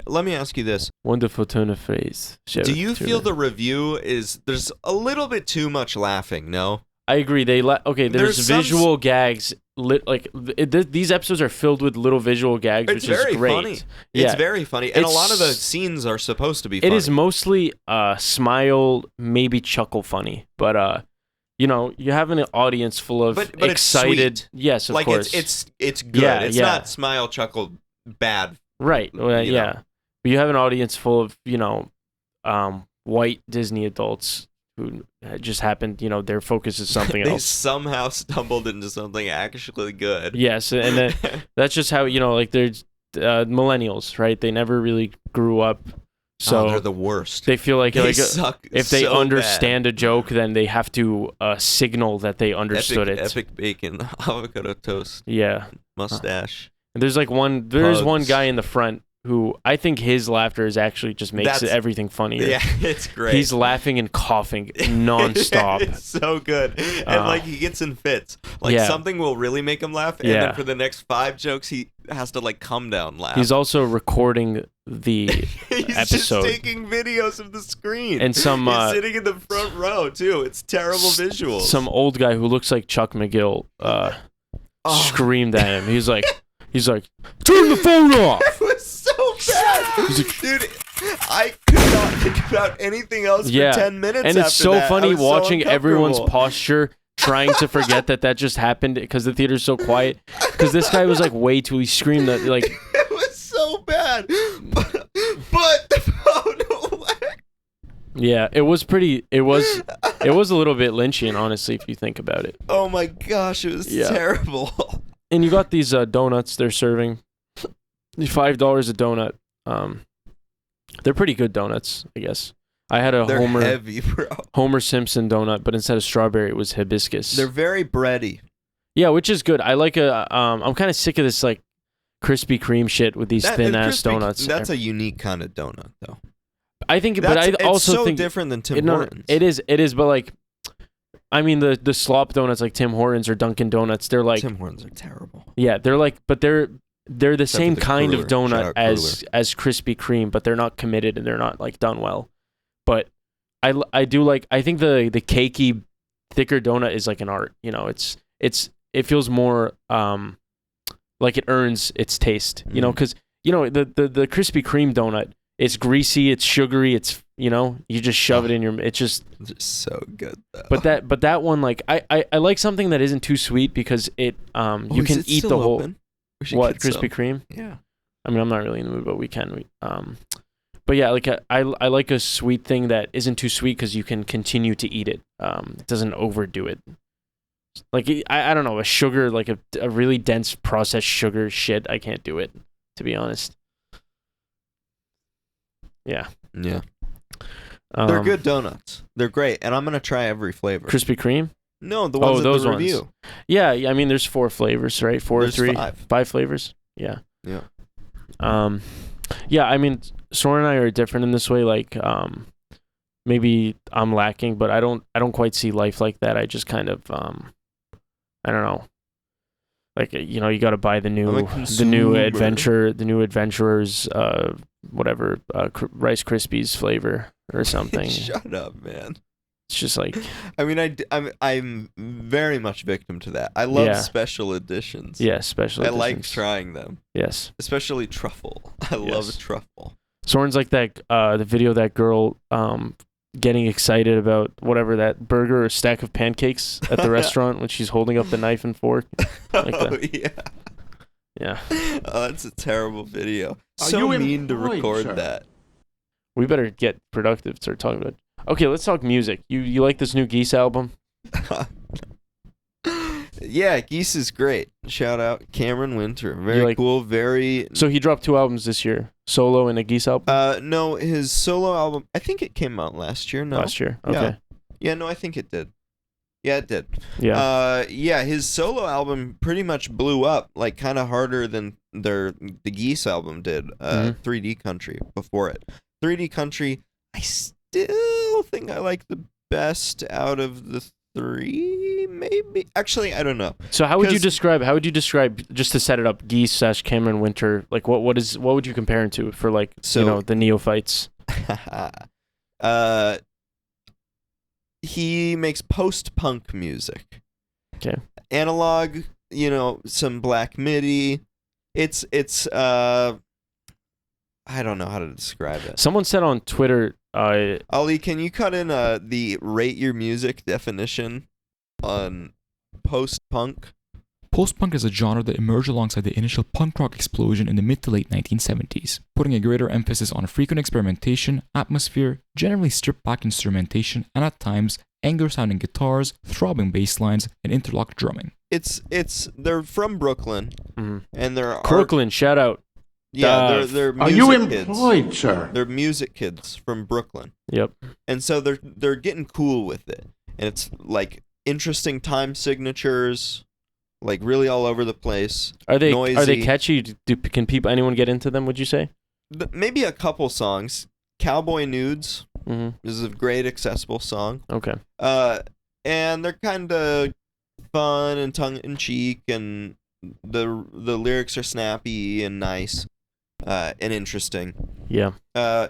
[SPEAKER 1] Let me ask you this:
[SPEAKER 2] Wonderful tone of phrase.
[SPEAKER 1] do you feel the review there's a little bit too much laughing? No,
[SPEAKER 2] I agree. There's visual gags. These episodes are filled with little visual gags, which is great.
[SPEAKER 1] Funny. Yeah. It's very funny, and a lot of the scenes are supposed to be funny.
[SPEAKER 2] It is mostly smile, maybe chuckle funny, but you know, you have an audience full of
[SPEAKER 1] but
[SPEAKER 2] excited.
[SPEAKER 1] It's sweet.
[SPEAKER 2] Yes, of course.
[SPEAKER 1] It's good.
[SPEAKER 2] Yeah,
[SPEAKER 1] it's not smile, chuckle, bad.
[SPEAKER 2] Right. Well,
[SPEAKER 1] you know.
[SPEAKER 2] But you have an audience full of, you know, white Disney adults who just happened, you know, their focus is something
[SPEAKER 1] They
[SPEAKER 2] else.
[SPEAKER 1] somehow stumbled into something actually good.
[SPEAKER 2] Yes, and then that's just how, you know, like there's millennials, right? They never really grew up, so
[SPEAKER 1] they're the worst.
[SPEAKER 2] they feel like,
[SPEAKER 1] They suck
[SPEAKER 2] if they
[SPEAKER 1] so
[SPEAKER 2] understand
[SPEAKER 1] bad.
[SPEAKER 2] a joke, then they have to signal that they understood it.
[SPEAKER 1] Epic bacon, avocado toast,
[SPEAKER 2] Yeah.
[SPEAKER 1] mustache.
[SPEAKER 2] And there's one guy in the front who I think his laughter is actually just makes everything funnier.
[SPEAKER 1] Yeah, it's great.
[SPEAKER 2] He's laughing and coughing nonstop.
[SPEAKER 1] It's so good. And like he gets in fits. Like something will really make him laugh, and then for the next 5 jokes he has to like come down laugh.
[SPEAKER 2] He's also recording the
[SPEAKER 1] He's
[SPEAKER 2] episode.
[SPEAKER 1] just taking videos of the screen.
[SPEAKER 2] And he's
[SPEAKER 1] sitting in the front row too. It's terrible visuals.
[SPEAKER 2] Some old guy who looks like Chuck McGill screamed at him. He's like, turn the phone off.
[SPEAKER 1] It was so bad. Dude, I could not think about anything else for 10 minutes
[SPEAKER 2] and
[SPEAKER 1] after
[SPEAKER 2] it's so
[SPEAKER 1] that.
[SPEAKER 2] funny watching everyone's
[SPEAKER 1] uncomfortable.
[SPEAKER 2] posture, trying to forget that just happened because the theater's so quiet. Because this guy was like he screamed that like.
[SPEAKER 1] It was so bad. But the phone away.
[SPEAKER 2] Yeah, it was a little bit Lynchian, honestly, if you think about it.
[SPEAKER 1] Oh my gosh, it was terrible.
[SPEAKER 2] And you got these donuts they're serving. $5 a donut. They're pretty good donuts, I guess. I had a
[SPEAKER 1] heavy, bro.
[SPEAKER 2] Homer Simpson donut, but instead of strawberry, it was hibiscus.
[SPEAKER 1] They're very bready.
[SPEAKER 2] Yeah, which is good. I like I'm kind of sick of this like Krispy Kreme shit with these thin ass donuts.
[SPEAKER 1] That's a unique kind of donut, though.
[SPEAKER 2] I think, but I also think
[SPEAKER 1] it's so different than Tim Hortons.
[SPEAKER 2] It is, but like, I mean the slop donuts like Tim Hortons or Dunkin' Donuts, they're like
[SPEAKER 1] Tim Hortons are terrible.
[SPEAKER 2] Yeah, they're like, but they're the same kind of donut
[SPEAKER 1] as
[SPEAKER 2] Krispy Kreme, but they're not committed and they're not like done well. But I do like, I think the cakey, thicker donut is like an art. You know, it feels more like it earns its taste. You know, because the Krispy Kreme donut, it's greasy, it's sugary, it's you just shove it in your. It's just
[SPEAKER 1] so good though.
[SPEAKER 2] But that one, like I like something that isn't too sweet because it you can eat the whole. What, Krispy Kreme?
[SPEAKER 1] Yeah.
[SPEAKER 2] I mean, I'm not really in the mood, but we can. But yeah, like I like a sweet thing that isn't too sweet because you can continue to eat it. It doesn't overdo it. Like I don't know, a sugar, like a really dense processed sugar shit, I can't do it, to be honest. Yeah.
[SPEAKER 1] Yeah. They're good donuts. They're great, and I'm gonna try every flavor.
[SPEAKER 2] Krispy Kreme?
[SPEAKER 1] No, the ones
[SPEAKER 2] those
[SPEAKER 1] at the Revue.
[SPEAKER 2] Yeah, I mean, there's 4 flavors, right? 4 or 3?
[SPEAKER 1] Five.
[SPEAKER 2] 5 flavors? Yeah.
[SPEAKER 1] Yeah.
[SPEAKER 2] Yeah, I mean, Soren and I are different in this way. Like, maybe I'm lacking, but I don't quite see life like that. I just kind of, I don't know. Like, you got to buy the new Adventurers, whatever, Rice Krispies flavor or something.
[SPEAKER 1] Shut up, man.
[SPEAKER 2] It's just like,
[SPEAKER 1] I mean, I'm very much victim to that. I love special editions.
[SPEAKER 2] Yeah, special editions.
[SPEAKER 1] I like trying them.
[SPEAKER 2] Yes.
[SPEAKER 1] Especially truffle. I love truffle.
[SPEAKER 2] Soren's like that, the video of that girl getting excited about whatever, that burger or stack of pancakes at the restaurant when she's holding up the knife and fork. Like
[SPEAKER 1] yeah.
[SPEAKER 2] Yeah.
[SPEAKER 1] Oh, that's a terrible video. So mean to record that.
[SPEAKER 2] We better get productive, start talking about it. Okay, let's talk music. You like this new Geese album?
[SPEAKER 1] Yeah, Geese is great. Shout out Cameron Winter. Very cool, very...
[SPEAKER 2] So he dropped 2 albums this year. Solo and a Geese album?
[SPEAKER 1] No, his solo album, I think it came out last year. No.
[SPEAKER 2] Last year, okay.
[SPEAKER 1] Yeah, no, I think it did. Yeah, it did.
[SPEAKER 2] Yeah.
[SPEAKER 1] Yeah, his solo album pretty much blew up, like kind of harder than the Geese album did. 3D Country before it. 3D Country, I still think I like the best out of the 3, maybe. Actually, I don't know.
[SPEAKER 2] So how would you describe, just to set it up, Geese / Cameron Winter, like what would you compare him to for like, the neophytes?
[SPEAKER 1] He makes post-punk music.
[SPEAKER 2] Okay.
[SPEAKER 1] Analog, some Black MIDI. It's I don't know how to describe it.
[SPEAKER 2] Someone said on Twitter,
[SPEAKER 1] Ollie, can you cut in the rate your music definition on post-punk?
[SPEAKER 3] Post-punk is a genre that emerged alongside the initial punk rock explosion in the mid to late 1970s, putting a greater emphasis on frequent experimentation, atmosphere, generally stripped-back instrumentation, and at times, angler-sounding guitars, throbbing bass lines, and interlocked drumming.
[SPEAKER 1] They're from Brooklyn, and they're
[SPEAKER 2] Brooklyn, shout out.
[SPEAKER 1] Yeah, they're music
[SPEAKER 4] Are you
[SPEAKER 1] kids.
[SPEAKER 4] employed, sir?
[SPEAKER 1] They're music kids from Brooklyn.
[SPEAKER 2] Yep.
[SPEAKER 1] And so they're getting cool with it, and it's like interesting time signatures, like really all over the place.
[SPEAKER 2] Are they
[SPEAKER 1] noisy.
[SPEAKER 2] Are they catchy? Can anyone get into them? Would you say?
[SPEAKER 1] Maybe a couple songs. Cowboy Nudes is a great accessible song.
[SPEAKER 2] Okay.
[SPEAKER 1] And they're kind of fun and tongue in cheek, and the lyrics are snappy and nice. And interesting.
[SPEAKER 2] Yeah.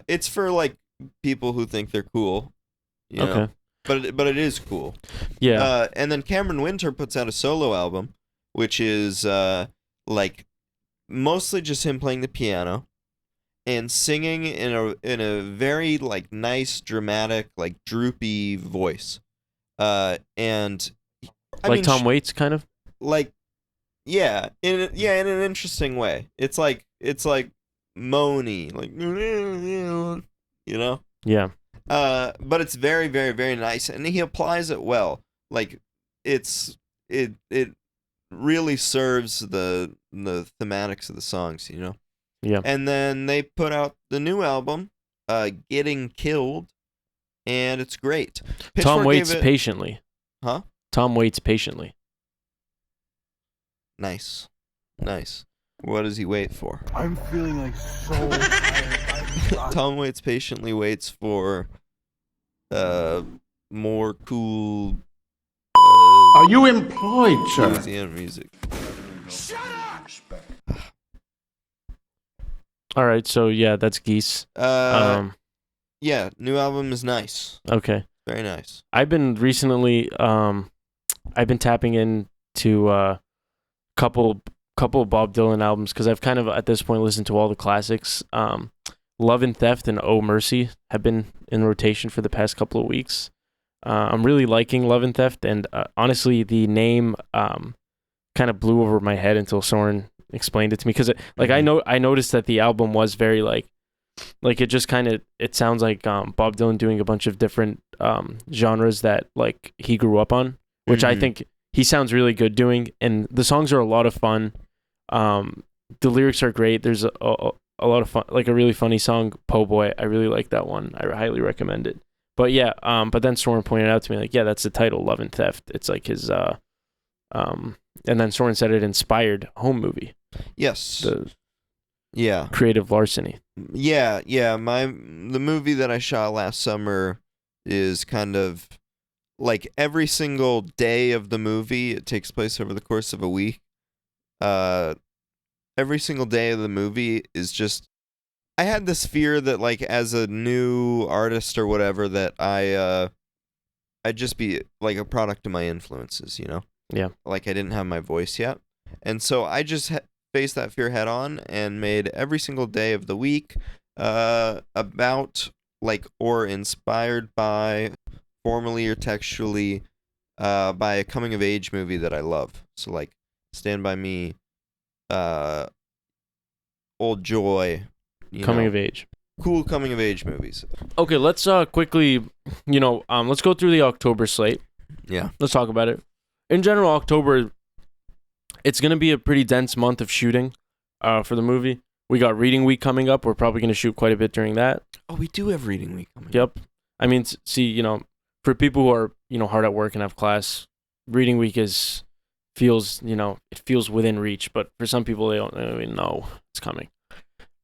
[SPEAKER 1] It's for like people who think they're cool. Okay. But it is cool.
[SPEAKER 2] Yeah.
[SPEAKER 1] And then Cameron Winter puts out a solo album, which is like mostly just him playing the piano and singing in a very like nice, dramatic, like droopy voice. And I mean,
[SPEAKER 2] Tom Waits kind of?
[SPEAKER 1] Like in an interesting way. It's like moany, like
[SPEAKER 2] Yeah.
[SPEAKER 1] But it's very, very, very nice, and he applies it well. Like it really serves the thematics of the songs,
[SPEAKER 2] Yeah.
[SPEAKER 1] And then they put out the new album, Getting Killed, and it's great. Pitchfork
[SPEAKER 2] Tom waits patiently.
[SPEAKER 1] Huh?
[SPEAKER 2] Tom waits patiently.
[SPEAKER 1] Nice. What does he wait for?
[SPEAKER 4] I'm feeling like so tired.
[SPEAKER 1] Tom waits patiently waits for more cool
[SPEAKER 4] Are you employed, sir?
[SPEAKER 1] Louisiana music.
[SPEAKER 4] Shut up!
[SPEAKER 2] All right, so yeah, that's Geese.
[SPEAKER 1] Yeah, new album is nice.
[SPEAKER 2] Okay.
[SPEAKER 1] Very nice.
[SPEAKER 2] I've been recently I've been tapping into a couple couple of Bob Dylan albums because I've kind of at this point listened to all the classics. Love and Theft and Oh Mercy have been in rotation for the past couple of weeks. I'm really liking Love and Theft, and honestly, the name kind of blew over my head until Soren explained it to me because I noticed that the album was very like it just kind of it sounds like Bob Dylan doing a bunch of different genres that like he grew up on, which I think he sounds really good doing, and the songs are a lot of fun. The lyrics are great. There's a lot of fun, like a really funny song, Po' Boy. I really like that one. I highly recommend it. But yeah, but then Soren pointed out to me like, yeah, that's the title, Love and Theft. It's like his and then Soren said it inspired Home movie.
[SPEAKER 1] Yes.
[SPEAKER 2] Yeah. Creative larceny.
[SPEAKER 1] Yeah. The movie that I shot last summer is kind of like every single day of the movie. It takes place over the course of a week. Every single day of the movie is just. I had this fear that like as a new artist or whatever that I'd just be like a product of my influences, you know?
[SPEAKER 2] Yeah.
[SPEAKER 1] Like I didn't have my voice yet. And so I just faced that fear head on and made every single day of the week about like or inspired by formally or textually by a coming of age movie that I love. So like Stand By Me, Old Joy,
[SPEAKER 2] coming of age.
[SPEAKER 1] Cool coming of age movies.
[SPEAKER 2] Okay, let's quickly, let's go through the October slate.
[SPEAKER 1] Yeah.
[SPEAKER 2] Let's talk about it. In general, October, it's going to be a pretty dense month of shooting for the movie. We got reading week coming up. We're probably going to shoot quite a bit during that.
[SPEAKER 1] Oh, we do have reading week coming up.
[SPEAKER 2] Yep. I mean, see, for people who are, hard at work and have class, reading week feels within reach, but for some people, they don't even know it's coming.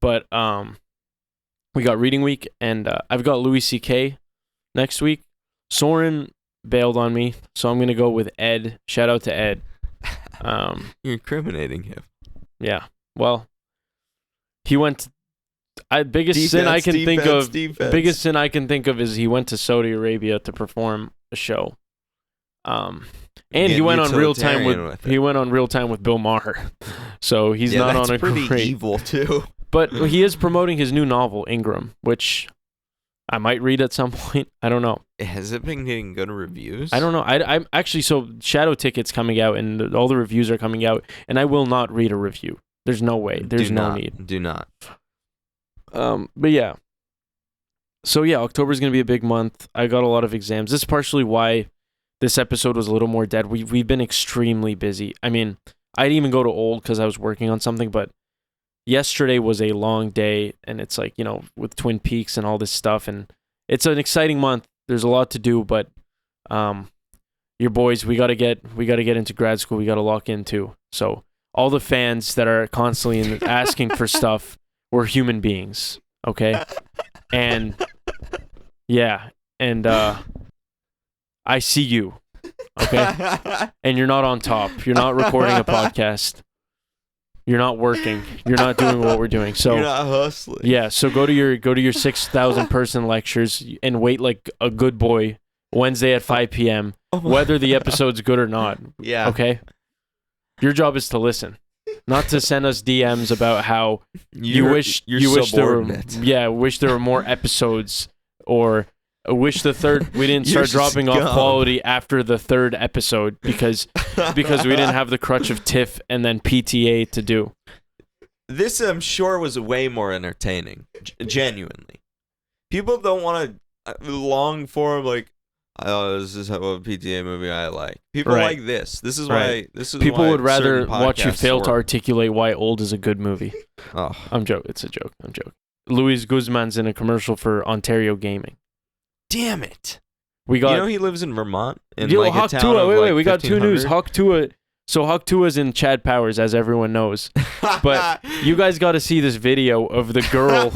[SPEAKER 2] But we got reading week, and I've got Louis C.K. next week. Soren bailed on me, so I'm going to go with Ed. Shout out to Ed.
[SPEAKER 1] You're incriminating him.
[SPEAKER 2] Yeah. Well, he went... biggest sin I can think of is he went to Saudi Arabia to perform a show. And he went on real time with Bill Maher. So he's not on a
[SPEAKER 1] pretty evil too.
[SPEAKER 2] But he is promoting his new novel, Ingram, which I might read at some point. I don't know.
[SPEAKER 1] Has it been getting good reviews?
[SPEAKER 2] I don't know. I'm actually, so Shadow Ticket's coming out and all the reviews are coming out, and I will not read a review. There's no way. There's no need.
[SPEAKER 1] Do not.
[SPEAKER 2] But yeah. So yeah, October's going to be a big month. I got a lot of exams. This is partially why this episode was a little more dead. We've been extremely busy. I mean, I didn't even go to old because I was working on something, but yesterday was a long day, and it's like, with Twin Peaks and all this stuff, and it's an exciting month. There's a lot to do, but your boys, we gotta get into grad school. We gotta lock in too. So all the fans that are constantly asking for stuff, we're human beings, okay? And yeah, and I see you, okay? And you're not on top. You're not recording a podcast. You're not working. You're not doing what we're doing. So
[SPEAKER 1] you're not hustling.
[SPEAKER 2] Yeah. So go to your 6,000 person lectures and wait like a good boy Wednesday at 5 p.m. Whether the episode's good or not.
[SPEAKER 1] Yeah.
[SPEAKER 2] Okay. Your job is to listen, not to send us DMs about how you wish there were more episodes, or wish we didn't start dropping off quality after the third episode because we didn't have the crutch of TIFF and then PTA to do.
[SPEAKER 1] This, I'm sure, was way more entertaining. Genuinely. People don't want to long form like, oh, this is a PTA movie I like. People like this. This is why.
[SPEAKER 2] People
[SPEAKER 1] why
[SPEAKER 2] would rather watch you fail
[SPEAKER 1] work.
[SPEAKER 2] to articulate why Old is a good movie.
[SPEAKER 1] Oh,
[SPEAKER 2] I'm joking. It's a joke. I'm joking. Luis Guzman's in a commercial for Ontario Gaming.
[SPEAKER 1] Damn it!
[SPEAKER 2] We got.
[SPEAKER 1] He lives in Vermont. In
[SPEAKER 2] Hawk Tua. Wait. We got 2 news. Hawk Tua. So Hawk Tua's in Chad Powers, as everyone knows. But you guys got to see this video of the girl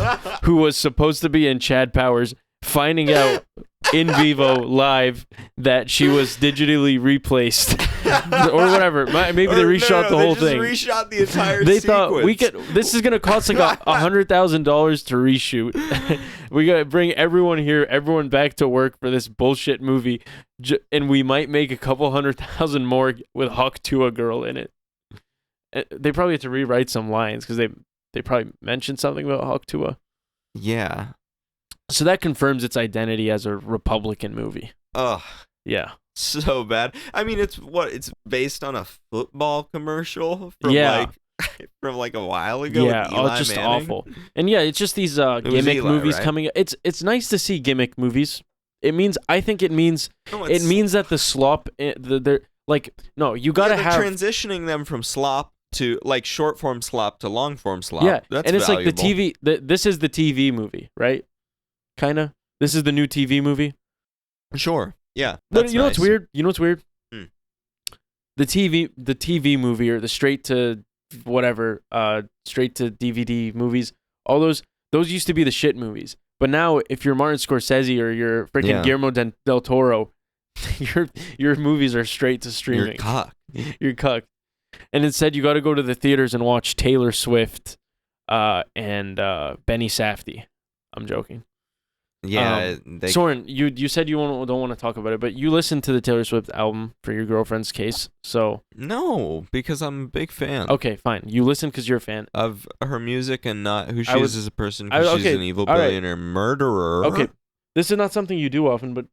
[SPEAKER 2] who was supposed to be in Chad Powers finding out in vivo live that she was digitally replaced or whatever. Maybe they reshot the whole thing.
[SPEAKER 1] They reshot the entire
[SPEAKER 2] They
[SPEAKER 1] sequence.
[SPEAKER 2] thought this is going to cost like $100,000 to reshoot. We got to bring everyone back to work for this bullshit movie, and we might make a couple $100,000 more with Hawk Tua girl in it. they probably had to rewrite some lines because they probably mentioned something about Hawktua.
[SPEAKER 1] Yeah.
[SPEAKER 2] So that confirms its identity as a Republican movie.
[SPEAKER 1] Ugh.
[SPEAKER 2] Yeah.
[SPEAKER 1] So bad. I mean, it's based on a football commercial from from like a while ago.
[SPEAKER 2] Yeah,
[SPEAKER 1] with Eli
[SPEAKER 2] it's just
[SPEAKER 1] Manning.
[SPEAKER 2] awful. And yeah, it's just these gimmick
[SPEAKER 1] Eli,
[SPEAKER 2] movies
[SPEAKER 1] right?
[SPEAKER 2] coming. It's nice to see gimmick movies. I think it means
[SPEAKER 1] No,
[SPEAKER 2] it means that the slop they're like no, you got to
[SPEAKER 1] they're
[SPEAKER 2] have
[SPEAKER 1] transitioning them from slop to like short form slop to long form slop.
[SPEAKER 2] yeah,
[SPEAKER 1] That's
[SPEAKER 2] and it's
[SPEAKER 1] valuable.
[SPEAKER 2] like the TV. This is the TV movie, right? Kinda. This is the new TV movie.
[SPEAKER 1] Sure. Yeah.
[SPEAKER 2] But
[SPEAKER 1] That's
[SPEAKER 2] you know what's
[SPEAKER 1] nice.
[SPEAKER 2] weird? You know what's weird?
[SPEAKER 1] Hmm.
[SPEAKER 2] The TV movie or the straight to whatever, straight to DVD movies. All those used to be the shit movies. But now, if you're Martin Scorsese or you're freaking Guillermo del Toro, your movies are straight to streaming.
[SPEAKER 1] You're cock.
[SPEAKER 2] You're cucked. And instead, you got to go to the theaters and watch Taylor Swift and Benny Safdie. I'm joking.
[SPEAKER 1] Yeah.
[SPEAKER 2] Soren, you said you don't want to talk about it, but you listened to the Taylor Swift album for your girlfriend's case, so...
[SPEAKER 1] No, because I'm a big fan.
[SPEAKER 2] Okay, fine. You listened because you're a fan.
[SPEAKER 1] Of her music and not who she is as a person, because she's
[SPEAKER 2] okay,
[SPEAKER 1] an evil
[SPEAKER 2] all right.
[SPEAKER 1] billionaire murderer.
[SPEAKER 2] Okay, this is not something you do often, but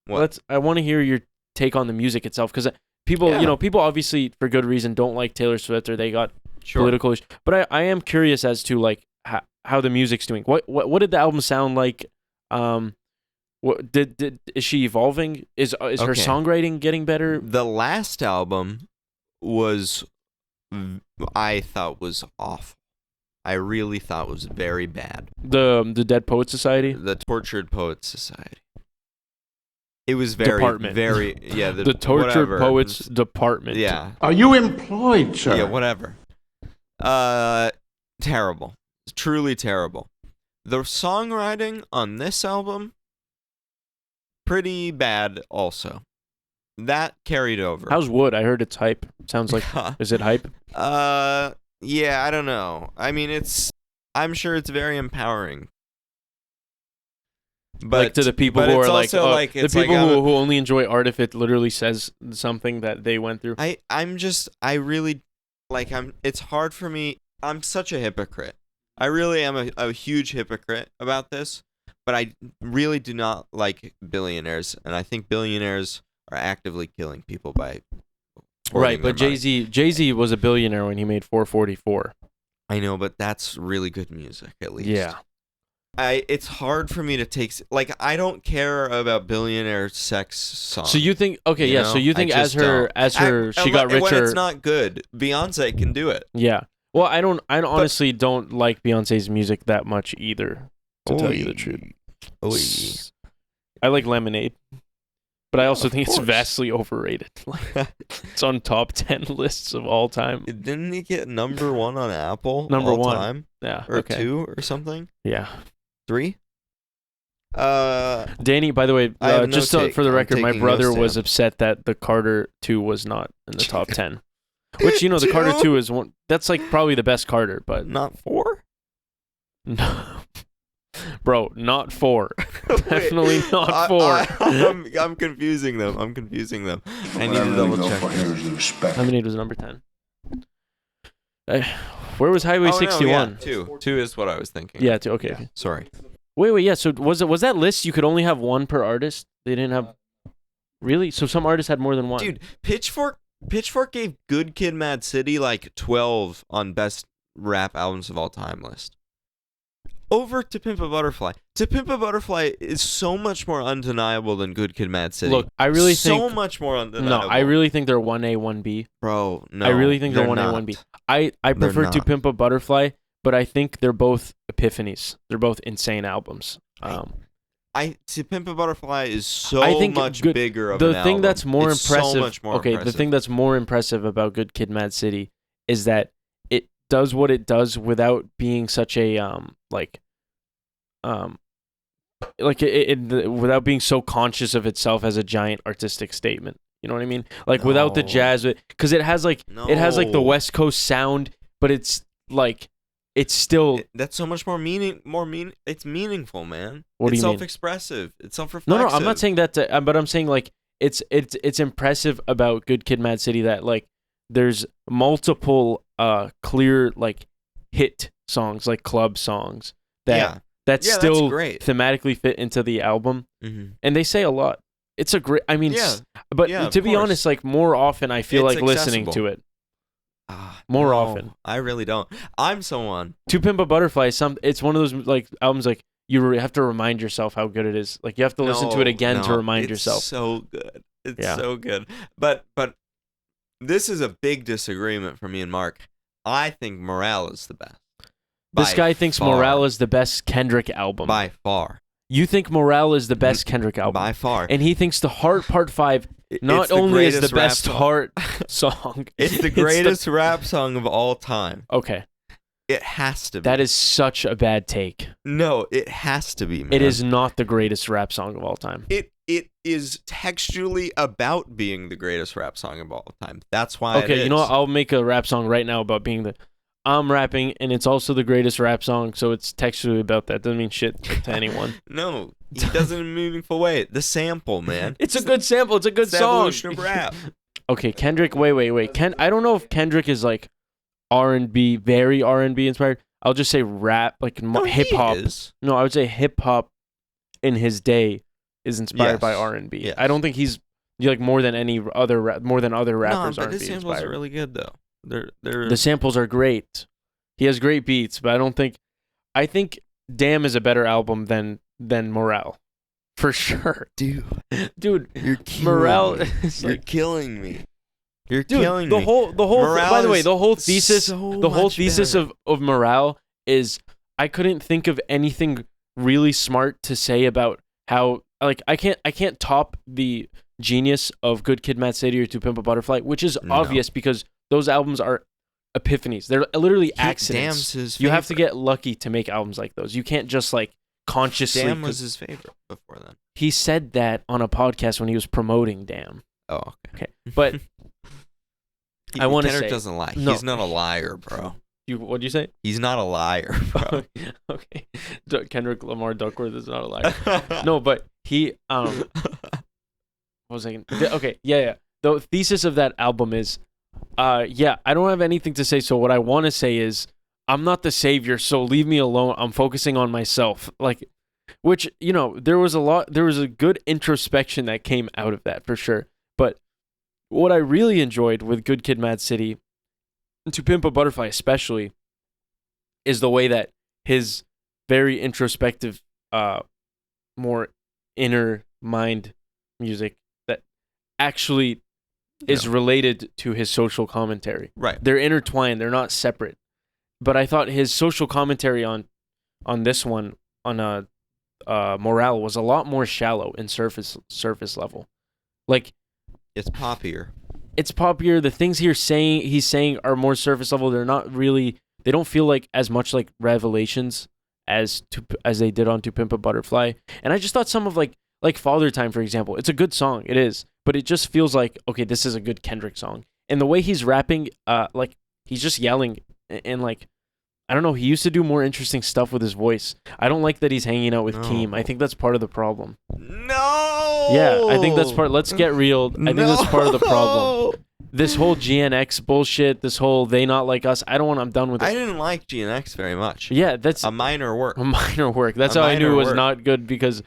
[SPEAKER 1] What?
[SPEAKER 2] I want to hear your take on the music itself, because people, people obviously, for good reason, don't like Taylor Swift, or they got political issues. But I am curious as to, like, how the music's doing. What did the album sound like? What is she evolving? Is her songwriting getting better?
[SPEAKER 1] The last album I thought was awful. I really thought was very bad.
[SPEAKER 2] The Dead Poets Society?
[SPEAKER 1] The Tortured Poets Society. It was very,
[SPEAKER 2] Department.
[SPEAKER 1] very, yeah.
[SPEAKER 2] The Tortured Poets Department.
[SPEAKER 1] Yeah.
[SPEAKER 4] Are you employed, sir?
[SPEAKER 1] Yeah, whatever. Terrible. Truly terrible. The songwriting on this album, pretty bad also. That carried over.
[SPEAKER 2] How's Wood? I heard it's hype. Sounds like, is it hype?
[SPEAKER 1] Yeah, I don't know. I mean, I'm sure it's very empowering. But
[SPEAKER 2] like to the people
[SPEAKER 1] but
[SPEAKER 2] who
[SPEAKER 1] it's
[SPEAKER 2] are like,
[SPEAKER 1] also like
[SPEAKER 2] the
[SPEAKER 1] it's
[SPEAKER 2] people
[SPEAKER 1] like
[SPEAKER 2] who only enjoy art if it literally says something that they went through.
[SPEAKER 1] I really, like, it's hard for me. I'm such a hypocrite. I really am a huge hypocrite about this, but I really do not like billionaires, and I think billionaires are actively killing people by
[SPEAKER 2] right, but
[SPEAKER 1] their money.
[SPEAKER 2] Jay-Z was a billionaire when he made 444.
[SPEAKER 1] I know, but that's really good music, at least.
[SPEAKER 2] Yeah.
[SPEAKER 1] It's hard for me to take, like, I don't care about billionaire sex songs.
[SPEAKER 2] So you think, okay, yeah, so you think
[SPEAKER 1] I
[SPEAKER 2] as
[SPEAKER 1] just
[SPEAKER 2] her
[SPEAKER 1] don't.
[SPEAKER 2] she got richer.
[SPEAKER 1] When it's not good, Beyonce can do it.
[SPEAKER 2] Yeah. Well, I honestly don't like Beyonce's music that much either, to tell you the truth. I like Lemonade, but I also think it's vastly overrated. Like, it's on top 10 lists of all time.
[SPEAKER 1] Didn't he get number 1 on Apple?
[SPEAKER 2] Number
[SPEAKER 1] all
[SPEAKER 2] 1.
[SPEAKER 1] time?
[SPEAKER 2] Yeah.
[SPEAKER 1] Or
[SPEAKER 2] okay.
[SPEAKER 1] 2 or something?
[SPEAKER 2] Yeah.
[SPEAKER 1] 3?
[SPEAKER 2] Danny, by the way, just for the record, my brother was
[SPEAKER 1] stamp.
[SPEAKER 2] upset that the Carter 2 was not in the top 10. Which, the Carter 2 is one. That's like probably the best Carter, but
[SPEAKER 1] Not 4?
[SPEAKER 2] no, bro, not 4. Definitely not 4.
[SPEAKER 1] I'm confusing them. I need to double check.
[SPEAKER 2] Lemonade was number 10. Where was Highway 61?
[SPEAKER 1] 2. 2 is what I was thinking.
[SPEAKER 2] Yeah, 2. Okay.
[SPEAKER 1] Sorry.
[SPEAKER 2] Wait. Yeah. So was that list? You could only have one per artist. They didn't have. Really? So some artists had more than one.
[SPEAKER 1] Dude, Pitchfork gave Good Kid, Mad City like 12 on best rap albums of all time list. Over To Pimp a Butterfly. To Pimp a Butterfly is so much more undeniable than Good Kid, Mad City.
[SPEAKER 2] Look, I really think
[SPEAKER 1] so much more undeniable.
[SPEAKER 2] No, I really think they're 1A, 1B.
[SPEAKER 1] Bro, no.
[SPEAKER 2] I really think they're 1A,
[SPEAKER 1] not.
[SPEAKER 2] 1B. I prefer To
[SPEAKER 1] not.
[SPEAKER 2] Pimp a Butterfly, but I think they're both epiphanies. They're both insane albums.
[SPEAKER 1] To Pimp a Butterfly is so
[SPEAKER 2] I think
[SPEAKER 1] much
[SPEAKER 2] good,
[SPEAKER 1] bigger of
[SPEAKER 2] the
[SPEAKER 1] an
[SPEAKER 2] thing
[SPEAKER 1] album.
[SPEAKER 2] that's more
[SPEAKER 1] It's
[SPEAKER 2] impressive.
[SPEAKER 1] So much more
[SPEAKER 2] okay,
[SPEAKER 1] impressive.
[SPEAKER 2] the thing that's more impressive about Good Kid, Mad City is that it does what it does without being such a without being so conscious of itself as a giant artistic statement. You know what I mean? Like without the jazz, because it has like the West Coast sound, but it's like it's still
[SPEAKER 1] that's so much more it's meaningful, man.
[SPEAKER 2] What do you mean?
[SPEAKER 1] It's self-expressive. It's self-reflexive.
[SPEAKER 2] No, I'm not saying that. But I'm saying like it's impressive about Good Kid, Mad City that like there's multiple clear like hit songs, like club songs that
[SPEAKER 1] that's
[SPEAKER 2] still
[SPEAKER 1] great.
[SPEAKER 2] thematically fit into the album, and they say a lot. It's a great. I mean, but to be honest, like more often, I feel like listening to it. More often.
[SPEAKER 1] I really don't. I'm someone.
[SPEAKER 2] To Pimp a Butterfly, it's one of those like albums like you have to remind yourself how good it is. Like you have to listen to it again to remind yourself.
[SPEAKER 1] It's so good. It's so good. But this is a big disagreement for me and Mark. I think Morale is the best.
[SPEAKER 2] This guy thinks Morale is the best Kendrick album.
[SPEAKER 1] By far.
[SPEAKER 2] You think Morale is the best Kendrick album.
[SPEAKER 1] By far.
[SPEAKER 2] And he thinks The Heart Part 5 not only is the best Heart song.
[SPEAKER 1] It's the greatest rap song of all time.
[SPEAKER 2] Okay.
[SPEAKER 1] It has to be.
[SPEAKER 2] That is such a bad take.
[SPEAKER 1] No, it has to be, man.
[SPEAKER 2] It is not the greatest rap song of all time.
[SPEAKER 1] It is textually about being the greatest rap song of all time. That's why
[SPEAKER 2] Okay, you know what? I'll make a rap song right now about being I'm rapping, and it's also the greatest rap song, so it's textually about that. Doesn't mean shit to anyone.
[SPEAKER 1] No, he does it in a meaningful way. The sample, man.
[SPEAKER 2] It's a good sample. It's a good song.
[SPEAKER 1] Evolution of rap.
[SPEAKER 2] Okay, Kendrick. Wait. I don't know if Kendrick is like R&B, very R&B inspired. I'll just say rap, like hip hop. No, I would say hip hop in his day is inspired by R&B.
[SPEAKER 1] Yes.
[SPEAKER 2] I don't think he's like more than other rappers.
[SPEAKER 1] No, but
[SPEAKER 2] R&B
[SPEAKER 1] his samples
[SPEAKER 2] inspired.
[SPEAKER 1] are really good though.
[SPEAKER 2] The samples are great. He has great beats, but I think Damn is a better album than Morale. For sure.
[SPEAKER 1] Dude,
[SPEAKER 2] you're Morale is
[SPEAKER 1] you're killing me. You're killing
[SPEAKER 2] me.
[SPEAKER 1] The
[SPEAKER 2] whole by the way, the whole thesis
[SPEAKER 1] better.
[SPEAKER 2] of Morale is I couldn't think of anything really smart to say about how like I can't top the genius of Good Kid, Mad City or To Pimp a Butterfly, which is obvious because those albums are epiphanies. They're literally accidents. You have to get lucky to make albums like those. You can't just like consciously.
[SPEAKER 1] Damn was his favorite before then.
[SPEAKER 2] He said that on a podcast when he was promoting Damn.
[SPEAKER 1] Oh,
[SPEAKER 2] okay. But I want to say
[SPEAKER 1] Kendrick doesn't lie. No. He's not a liar, bro.
[SPEAKER 2] What'd you say?
[SPEAKER 1] He's not a liar, bro.
[SPEAKER 2] Okay. Kendrick Lamar Duckworth is not a liar. No, but he what was I gonna... Okay, yeah. The thesis of that album is I don't have anything to say, so what I want to say is I'm not the savior, so leave me alone. I'm focusing on myself. Like, which, there was a good introspection that came out of that for sure. But what I really enjoyed with Good Kid, Mad City, and To Pimp a Butterfly especially, is the way that his very introspective, more inner mind music that actually is related to his social commentary.
[SPEAKER 1] Right.
[SPEAKER 2] They're intertwined. They're not separate. But I thought his social commentary on this one, on Morale, was a lot more shallow and surface level. Like,
[SPEAKER 1] it's poppier.
[SPEAKER 2] The things he's saying are more surface level. They're not really, they don't feel like as much like revelations as they did on To Pimp a Butterfly. And I just thought some of like Father Time, for example, it's a good song. It is. But it just feels like, okay, this is a good Kendrick song. And the way he's rapping, like he's just yelling and like, I don't know, he used to do more interesting stuff with his voice. I don't like that he's hanging out with Keem. I think that's part of the problem.
[SPEAKER 1] No!
[SPEAKER 2] Yeah, I think that's let's get real. I think that's part of the problem. This whole GNX bullshit, this whole they not like us, I'm done with it.
[SPEAKER 1] I didn't like GNX very much.
[SPEAKER 2] Yeah, that's
[SPEAKER 1] a minor work.
[SPEAKER 2] That's how I knew it was not good because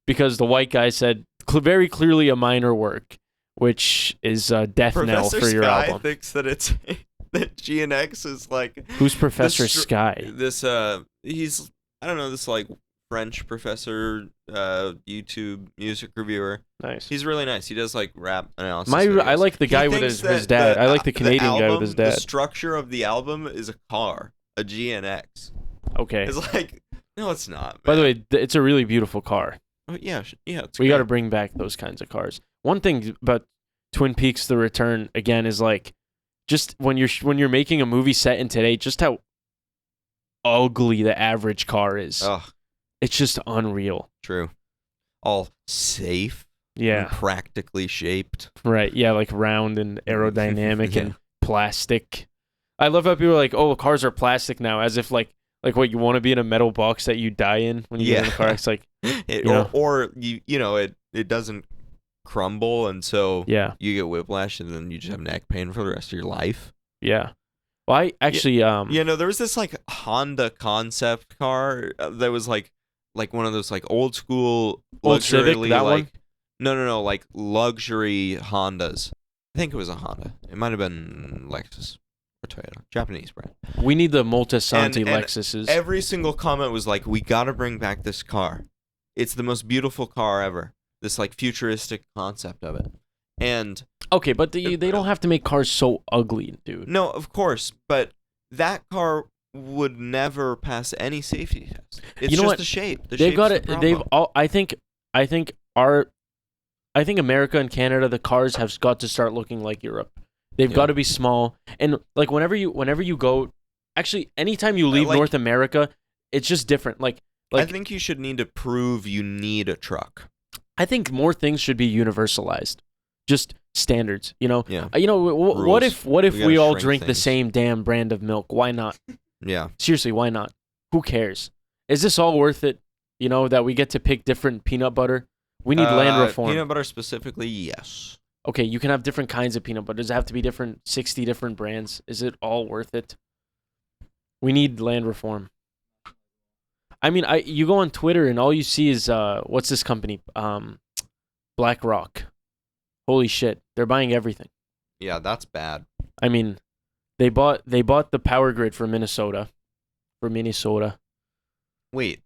[SPEAKER 2] the white guy said very clearly a minor work, which is death knell for your album.
[SPEAKER 1] Professor Sky thinks that it's that GNX is like
[SPEAKER 2] who's Professor Sky?
[SPEAKER 1] This he's I don't know, this like French professor, YouTube music reviewer.
[SPEAKER 2] Nice.
[SPEAKER 1] He's really nice. He does like rap analysis.
[SPEAKER 2] I like the guy with his dad. I like the Canadian guy with his dad.
[SPEAKER 1] The structure of the album is a car, a GNX.
[SPEAKER 2] Okay.
[SPEAKER 1] It's like no, it's not. Man.
[SPEAKER 2] By the way, it's a really beautiful car.
[SPEAKER 1] Oh, yeah.
[SPEAKER 2] We got to bring back those kinds of cars. One thing about Twin Peaks: The Return again is like, just when you're making a movie set in today, just how ugly the average car is.
[SPEAKER 1] Ugh.
[SPEAKER 2] It's just unreal.
[SPEAKER 1] True. All safe.
[SPEAKER 2] Yeah.
[SPEAKER 1] And practically shaped.
[SPEAKER 2] Right. Yeah, like round and aerodynamic and plastic. I love how people are like, "Oh, cars are plastic now," as if like what, you want to be in a metal box that you die in when you get in the car. It's like,
[SPEAKER 1] it doesn't crumble, and so
[SPEAKER 2] Yeah.
[SPEAKER 1] you get whiplash, and then you just have neck pain for the rest of your life.
[SPEAKER 2] Yeah. Well, I actually
[SPEAKER 1] There was this like Honda concept car that was like one of those like old school
[SPEAKER 2] Old Civic,
[SPEAKER 1] luxury,
[SPEAKER 2] that
[SPEAKER 1] like
[SPEAKER 2] one?
[SPEAKER 1] no, like luxury Hondas. I think it was a Honda. It might have been Lexus or Toyota, Japanese brand.
[SPEAKER 2] we need the Multisanti
[SPEAKER 1] And
[SPEAKER 2] Lexuses.
[SPEAKER 1] Every single comment was like, "We got to bring back this car. It's the most beautiful car ever." This like futuristic concept of it, and
[SPEAKER 2] Okay, but they don't have to make cars so ugly, dude.
[SPEAKER 1] no, of course, but that car would never pass any safety test. It's
[SPEAKER 2] You know
[SPEAKER 1] just
[SPEAKER 2] what?
[SPEAKER 1] the shape. The
[SPEAKER 2] They've
[SPEAKER 1] shape's
[SPEAKER 2] got
[SPEAKER 1] the
[SPEAKER 2] it.
[SPEAKER 1] problem.
[SPEAKER 2] They've all. I think America and Canada, the cars have got to start looking like Europe. They've got to be small, and like whenever you go, actually, anytime you leave
[SPEAKER 1] like-
[SPEAKER 2] North America, it's just different. Like
[SPEAKER 1] I think you should need to prove you need a truck.
[SPEAKER 2] I think more things should be universalized, just standards.
[SPEAKER 1] Yeah.
[SPEAKER 2] What if
[SPEAKER 1] We gotta
[SPEAKER 2] we all
[SPEAKER 1] shrink
[SPEAKER 2] drink the
[SPEAKER 1] things.
[SPEAKER 2] same damn brand of milk? Why not?
[SPEAKER 1] Yeah.
[SPEAKER 2] Seriously, why not? Who cares? Is this all worth it? That we get to pick different peanut butter. We need land reform.
[SPEAKER 1] Peanut butter specifically, yes.
[SPEAKER 2] Okay, you can have different kinds of peanut butter. Does it have to be 60 different brands? Is it all worth it? We need land reform. I mean, you go on Twitter and all you see is what's this company? Blackrock. Holy shit, they're buying everything.
[SPEAKER 1] Yeah, that's bad.
[SPEAKER 2] I mean, they bought the power grid for Minnesota.
[SPEAKER 1] Wait.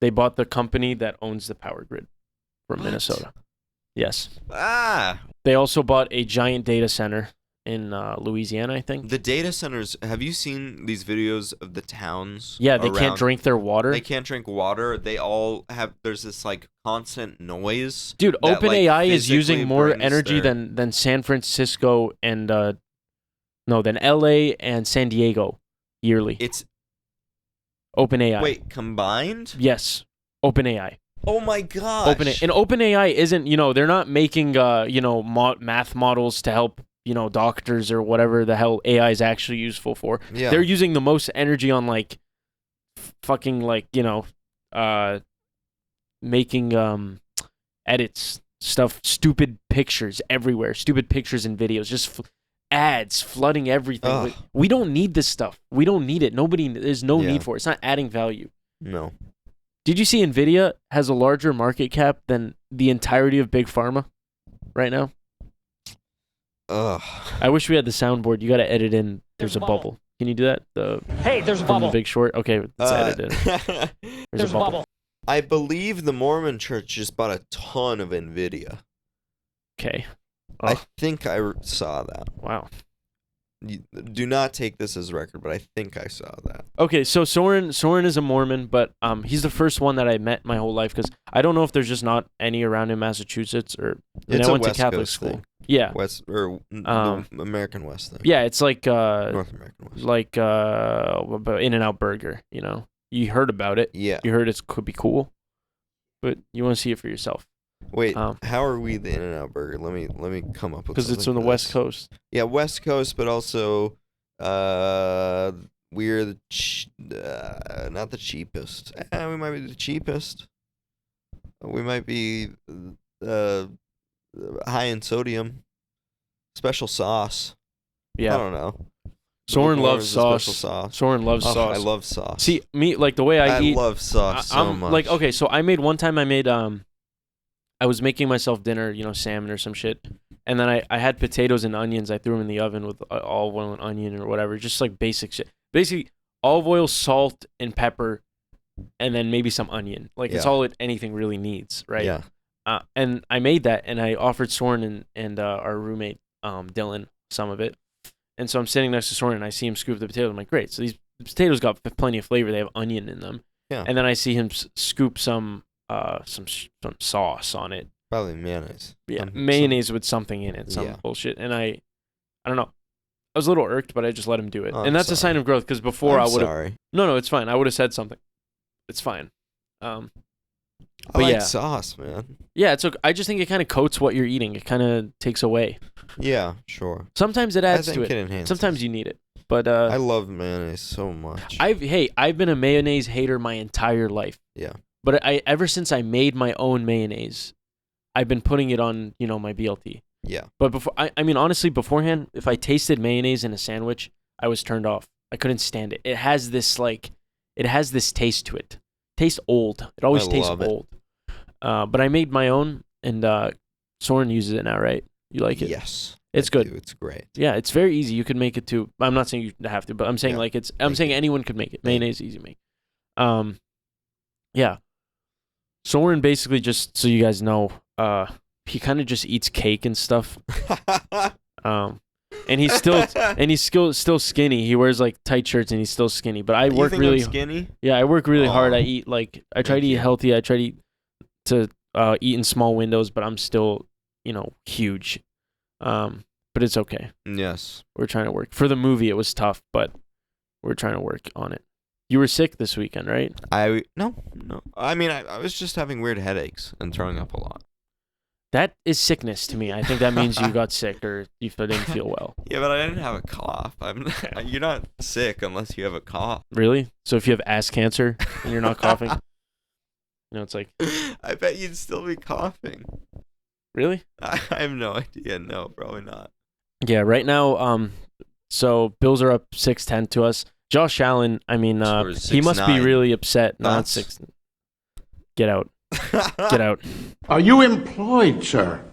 [SPEAKER 2] They bought the company that owns the power grid for
[SPEAKER 1] What?
[SPEAKER 2] Minnesota. Yes.
[SPEAKER 1] Ah,
[SPEAKER 2] They also bought a giant data center in Louisiana, I think.
[SPEAKER 1] the data centers. Have you seen these videos of the towns?
[SPEAKER 2] Yeah, they can't
[SPEAKER 1] around?
[SPEAKER 2] drink their water.
[SPEAKER 1] They can't drink water. They all have. There's this like constant noise.
[SPEAKER 2] Dude,
[SPEAKER 1] that, like,
[SPEAKER 2] OpenAI is
[SPEAKER 1] physically
[SPEAKER 2] using more
[SPEAKER 1] brings
[SPEAKER 2] energy
[SPEAKER 1] their-
[SPEAKER 2] than San Francisco and than LA and San Diego yearly.
[SPEAKER 1] It's
[SPEAKER 2] OpenAI.
[SPEAKER 1] wait combined.
[SPEAKER 2] Yes. OpenAI.
[SPEAKER 1] Oh my gosh.
[SPEAKER 2] OpenAI isn't, they're not making math models to help, doctors or whatever the hell AI is actually useful for.
[SPEAKER 1] Yeah.
[SPEAKER 2] They're using the most energy on like fucking like, making edits, stuff, stupid pictures everywhere, stupid pictures and videos, just ads flooding everything.
[SPEAKER 1] Ugh.
[SPEAKER 2] We don't need this stuff. We don't need it. There's no
[SPEAKER 1] Yeah.
[SPEAKER 2] need for it. It's not adding value.
[SPEAKER 1] No.
[SPEAKER 2] Did you see Nvidia has a larger market cap than the entirety of Big Pharma right now?
[SPEAKER 1] Ugh.
[SPEAKER 2] I wish we had the soundboard. You got to edit in. There's a bubble. Can you do that?
[SPEAKER 5] Hey, there's a
[SPEAKER 2] From The
[SPEAKER 5] bubble.
[SPEAKER 2] Big Short. Okay, let's edit it.
[SPEAKER 5] There's a bubble.
[SPEAKER 1] I believe the Mormon Church just bought a ton of Nvidia.
[SPEAKER 2] Okay.
[SPEAKER 1] I
[SPEAKER 2] Oh.
[SPEAKER 1] think I saw that.
[SPEAKER 2] Wow.
[SPEAKER 1] Do not take this as a record, but I think I saw that.
[SPEAKER 2] Okay, so Soren is a Mormon, but he's the first one that I met my whole life because I don't know if there's just not any around in Massachusetts or.
[SPEAKER 1] It's
[SPEAKER 2] I
[SPEAKER 1] a
[SPEAKER 2] went
[SPEAKER 1] West
[SPEAKER 2] to Catholic
[SPEAKER 1] Coast
[SPEAKER 2] school.
[SPEAKER 1] thing.
[SPEAKER 2] Yeah.
[SPEAKER 1] West or the American West thing.
[SPEAKER 2] Yeah, it's like
[SPEAKER 1] North American West.
[SPEAKER 2] like In-N-Out Burger. You heard about it.
[SPEAKER 1] Yeah.
[SPEAKER 2] You heard it could be cool, but you want to see it for yourself
[SPEAKER 1] Wait, how are we the In-N-Out Burger? Let me come up with
[SPEAKER 2] because it's
[SPEAKER 1] something
[SPEAKER 2] on the
[SPEAKER 1] for
[SPEAKER 2] West
[SPEAKER 1] this.
[SPEAKER 2] Coast.
[SPEAKER 1] Yeah, West Coast, but also we're the not the cheapest. We might be the cheapest. We might be high in sodium. Special sauce. I
[SPEAKER 2] Yeah.
[SPEAKER 1] don't know.
[SPEAKER 2] Soren
[SPEAKER 1] More
[SPEAKER 2] loves
[SPEAKER 1] is a special
[SPEAKER 2] sauce.
[SPEAKER 1] sauce.
[SPEAKER 2] Soren loves
[SPEAKER 1] Oh,
[SPEAKER 2] sauce.
[SPEAKER 1] I love sauce.
[SPEAKER 2] See, me, like the way I eat.
[SPEAKER 1] love sauce so
[SPEAKER 2] I'm
[SPEAKER 1] much.
[SPEAKER 2] like, okay, so I made I was making myself dinner, salmon or some shit. And then I had potatoes and onions. I threw them in the oven with olive oil and onion or whatever, just like basic shit. Basically, olive oil, salt, and pepper, and then maybe some onion. Like it's
[SPEAKER 1] Yeah.
[SPEAKER 2] all anything really needs, right?
[SPEAKER 1] Yeah.
[SPEAKER 2] And I made that, and I offered Soren and our roommate Dylan some of it. And so I'm sitting next to Soren, and I see him scoop the potatoes. I'm like, great. So these potatoes got plenty of flavor. They have onion in them.
[SPEAKER 1] Yeah.
[SPEAKER 2] And then I see him scoop some sauce on it.
[SPEAKER 1] Probably mayonnaise.
[SPEAKER 2] Yeah,
[SPEAKER 1] Some-
[SPEAKER 2] mayonnaise with something in it, some
[SPEAKER 1] Yeah.
[SPEAKER 2] bullshit. And I don't know. I was a little irked, but I just let him do it.
[SPEAKER 1] Oh,
[SPEAKER 2] and
[SPEAKER 1] I'm
[SPEAKER 2] that's a sign
[SPEAKER 1] sorry.
[SPEAKER 2] of growth because before
[SPEAKER 1] I'm
[SPEAKER 2] I would have.
[SPEAKER 1] sorry.
[SPEAKER 2] No, it's fine. I would have said something. It's fine.
[SPEAKER 1] I
[SPEAKER 2] But
[SPEAKER 1] like
[SPEAKER 2] yeah.
[SPEAKER 1] sauce, man.
[SPEAKER 2] Yeah, it's okay. I just think it kind of coats what you're eating. It kind of takes away.
[SPEAKER 1] Yeah, sure.
[SPEAKER 2] Sometimes it adds
[SPEAKER 1] I
[SPEAKER 2] to
[SPEAKER 1] think
[SPEAKER 2] it.
[SPEAKER 1] enhances.
[SPEAKER 2] Sometimes you need it. But
[SPEAKER 1] I love mayonnaise so much.
[SPEAKER 2] I've been a mayonnaise hater my entire life.
[SPEAKER 1] Yeah.
[SPEAKER 2] But ever since I made my own mayonnaise, I've been putting it on, my BLT.
[SPEAKER 1] Yeah.
[SPEAKER 2] But before, I mean, honestly, beforehand, if I tasted mayonnaise in a sandwich, I was turned off. I couldn't stand it. It has this taste to it. Tastes old. It always tastes old. But I made my own, and Soren uses it now, right? You like it?
[SPEAKER 1] Yes.
[SPEAKER 2] It's good.
[SPEAKER 1] It's great.
[SPEAKER 2] Yeah, it's very easy. You can make it too. I'm not saying you have to, but I'm saying I'm saying anyone could make it. Mayonnaise easy to make. Yeah. Soren basically, just so you guys know, he kind of just eats cake and stuff. And he's still skinny. He wears like tight shirts and he's still skinny. But I work really
[SPEAKER 1] skinny.
[SPEAKER 2] Yeah, I work really hard. I eat I try to eat healthy. I try to eat in small windows, but I'm still, huge. But it's okay.
[SPEAKER 1] Yes.
[SPEAKER 2] We're trying to work. For the movie, it was tough, but we're trying to work on it. You were sick this weekend, right?
[SPEAKER 1] No. I mean, I was just having weird headaches and throwing up a lot.
[SPEAKER 2] That is sickness to me. I think that means you got sick or you didn't feel well.
[SPEAKER 1] Yeah, but I didn't have a cough. You're not sick unless you have a cough.
[SPEAKER 2] Really? So if you have ass cancer and you're not coughing, it's like.
[SPEAKER 1] I bet you'd still be coughing.
[SPEAKER 2] Really?
[SPEAKER 1] I have no idea. No, probably not.
[SPEAKER 2] Yeah, right now, so Bills are up 6-10 to us. Josh Allen, I mean, he must be really upset. Not 6. Get out. Get out.
[SPEAKER 4] Are you employed, sir?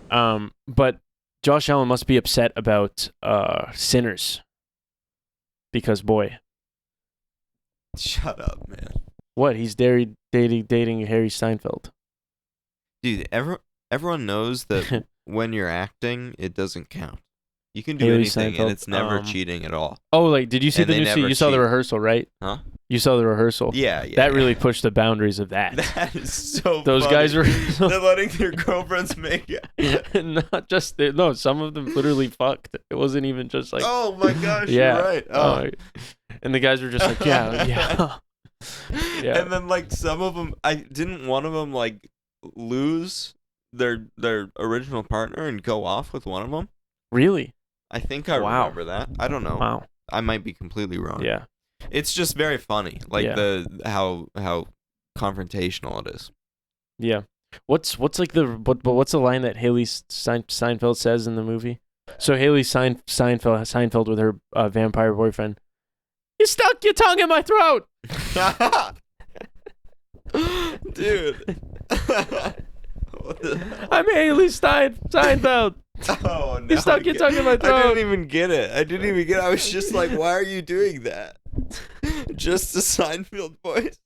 [SPEAKER 2] But Josh Allen must be upset about Sinners. Because, boy.
[SPEAKER 1] Shut up, man.
[SPEAKER 2] What? He's dating Hailee Seinfeld.
[SPEAKER 1] Dude, everyone knows that when you're acting, it doesn't count. You can do
[SPEAKER 2] Hailee
[SPEAKER 1] anything,
[SPEAKER 2] Seinfeld,
[SPEAKER 1] and it's never cheating at all.
[SPEAKER 2] Oh, did you see
[SPEAKER 1] And
[SPEAKER 2] the
[SPEAKER 1] they
[SPEAKER 2] new
[SPEAKER 1] never
[SPEAKER 2] scene? You saw the
[SPEAKER 1] cheat.
[SPEAKER 2] rehearsal, right?
[SPEAKER 1] Huh?
[SPEAKER 2] You saw the rehearsal.
[SPEAKER 1] Yeah.
[SPEAKER 2] That really pushed the boundaries of that.
[SPEAKER 1] That is so
[SPEAKER 2] Those
[SPEAKER 1] funny.
[SPEAKER 2] guys were...
[SPEAKER 1] They're letting their girlfriends make it.
[SPEAKER 2] Not just... No, some of them literally fucked. It wasn't even just like...
[SPEAKER 1] Oh my gosh,
[SPEAKER 2] yeah.
[SPEAKER 1] You're right. Oh.
[SPEAKER 2] And the guys were just like, yeah. Yeah.
[SPEAKER 1] And then some of them... Didn't one of them lose their original partner and go off with one of them?
[SPEAKER 2] Really?
[SPEAKER 1] I think I remember that. I don't know.
[SPEAKER 2] Wow.
[SPEAKER 1] I might be completely wrong.
[SPEAKER 2] Yeah.
[SPEAKER 1] It's just very funny, how confrontational it is.
[SPEAKER 2] Yeah. What's the line that Hailee Seinfeld says in the movie? So Hailee Seinfeld with her vampire boyfriend. You stuck your tongue in my throat.
[SPEAKER 1] Dude.
[SPEAKER 2] I'm Hailee Seinfeld.
[SPEAKER 1] Oh no!
[SPEAKER 2] You stuck your tongue in my throat.
[SPEAKER 1] I didn't even get it. I was just like, why are you doing that? Just the Seinfeld voice.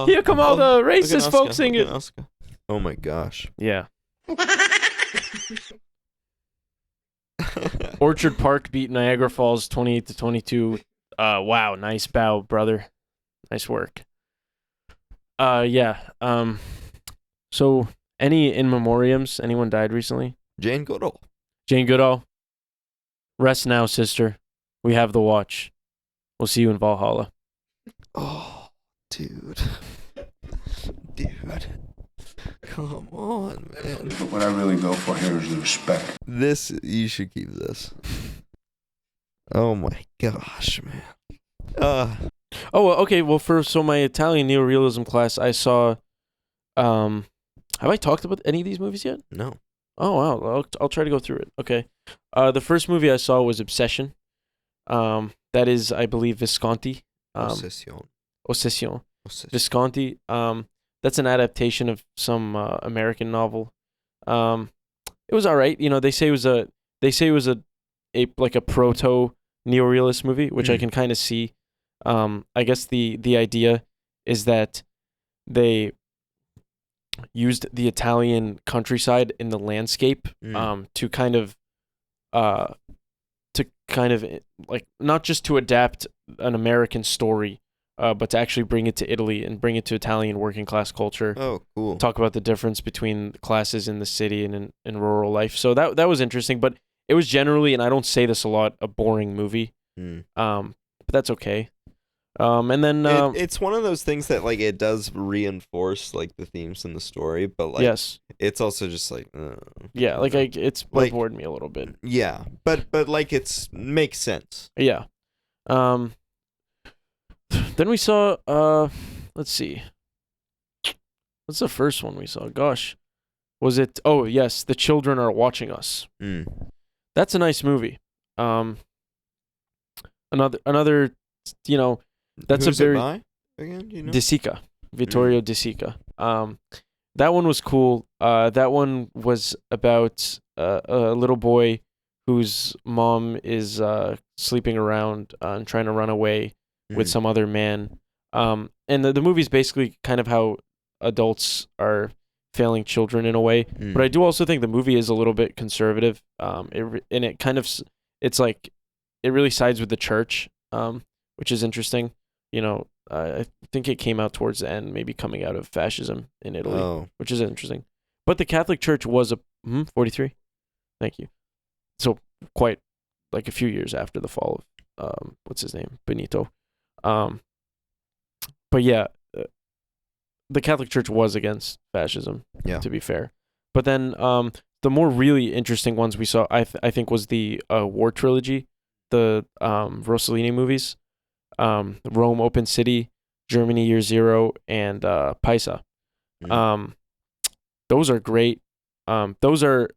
[SPEAKER 2] Here come all the racist folk singing.
[SPEAKER 1] Oh my gosh.
[SPEAKER 2] Yeah. Orchard Park beat Niagara Falls 28-22. Wow, nice bow, brother. Nice work. Yeah. So, any in memoriams? Anyone died recently?
[SPEAKER 1] Jane Goodall.
[SPEAKER 2] Jane Goodall. Rest now, sister. We have the watch. We'll see you in Valhalla.
[SPEAKER 1] Oh, dude. Come on, man.
[SPEAKER 4] But what I really go for here is the respect.
[SPEAKER 1] You should keep this. Oh my gosh, man.
[SPEAKER 2] Oh, okay. Well, so my Italian neorealism class, I saw. Have I talked about any of these movies yet?
[SPEAKER 1] No.
[SPEAKER 2] Oh wow, I'll try to go through it. Okay. The first movie I saw was Obsession. That is, I believe, Visconti. Ossession. Visconti. That's an adaptation of some American novel. It was all right. They say it was a proto neorealist movie, which I can kind of see. I guess the idea is that they used the Italian countryside in the landscape to kind of like not just to adapt an American story, but to actually bring it to Italy and bring it to Italian working class culture.
[SPEAKER 1] Oh, cool.
[SPEAKER 2] Talk about the difference between classes in the city and in rural life. So that was interesting, but it was generally, and I don't say this a lot, a boring movie. But that's okay. And then
[SPEAKER 1] it's one of those things that it does reinforce the themes in the story, but
[SPEAKER 2] yes,
[SPEAKER 1] it's also just
[SPEAKER 2] yeah, it's bored me a little bit.
[SPEAKER 1] Yeah, but it's makes sense.
[SPEAKER 2] Yeah. Then we saw let's see. What's the first one we saw? Gosh. Was it? Oh yes, The Children Are Watching Us. That's a nice movie. Another, you know, that's
[SPEAKER 1] Who's
[SPEAKER 2] a very
[SPEAKER 1] it by again? Do you know?
[SPEAKER 2] De Sica, Vittorio De Sica. That one was cool. That one was about a little boy whose mom is sleeping around and trying to run away with some other man. And the movie's basically kind of how adults are failing children in a way. But I do also think the movie is a little bit conservative. It's like it really sides with the church, which is interesting. You know, I think it came out towards the end, maybe coming out of fascism in Italy, which is interesting. But the Catholic Church was 43. Thank you. So quite like a few years after the fall of what's his name, Benito. But yeah, the Catholic Church was against fascism.
[SPEAKER 1] Yeah.
[SPEAKER 2] To be fair, but then the more really interesting ones we saw, I think, was the war trilogy, the Rossellini movies, Rome, Open City, Germany, Year Zero, and Paisa. Those are great. Those are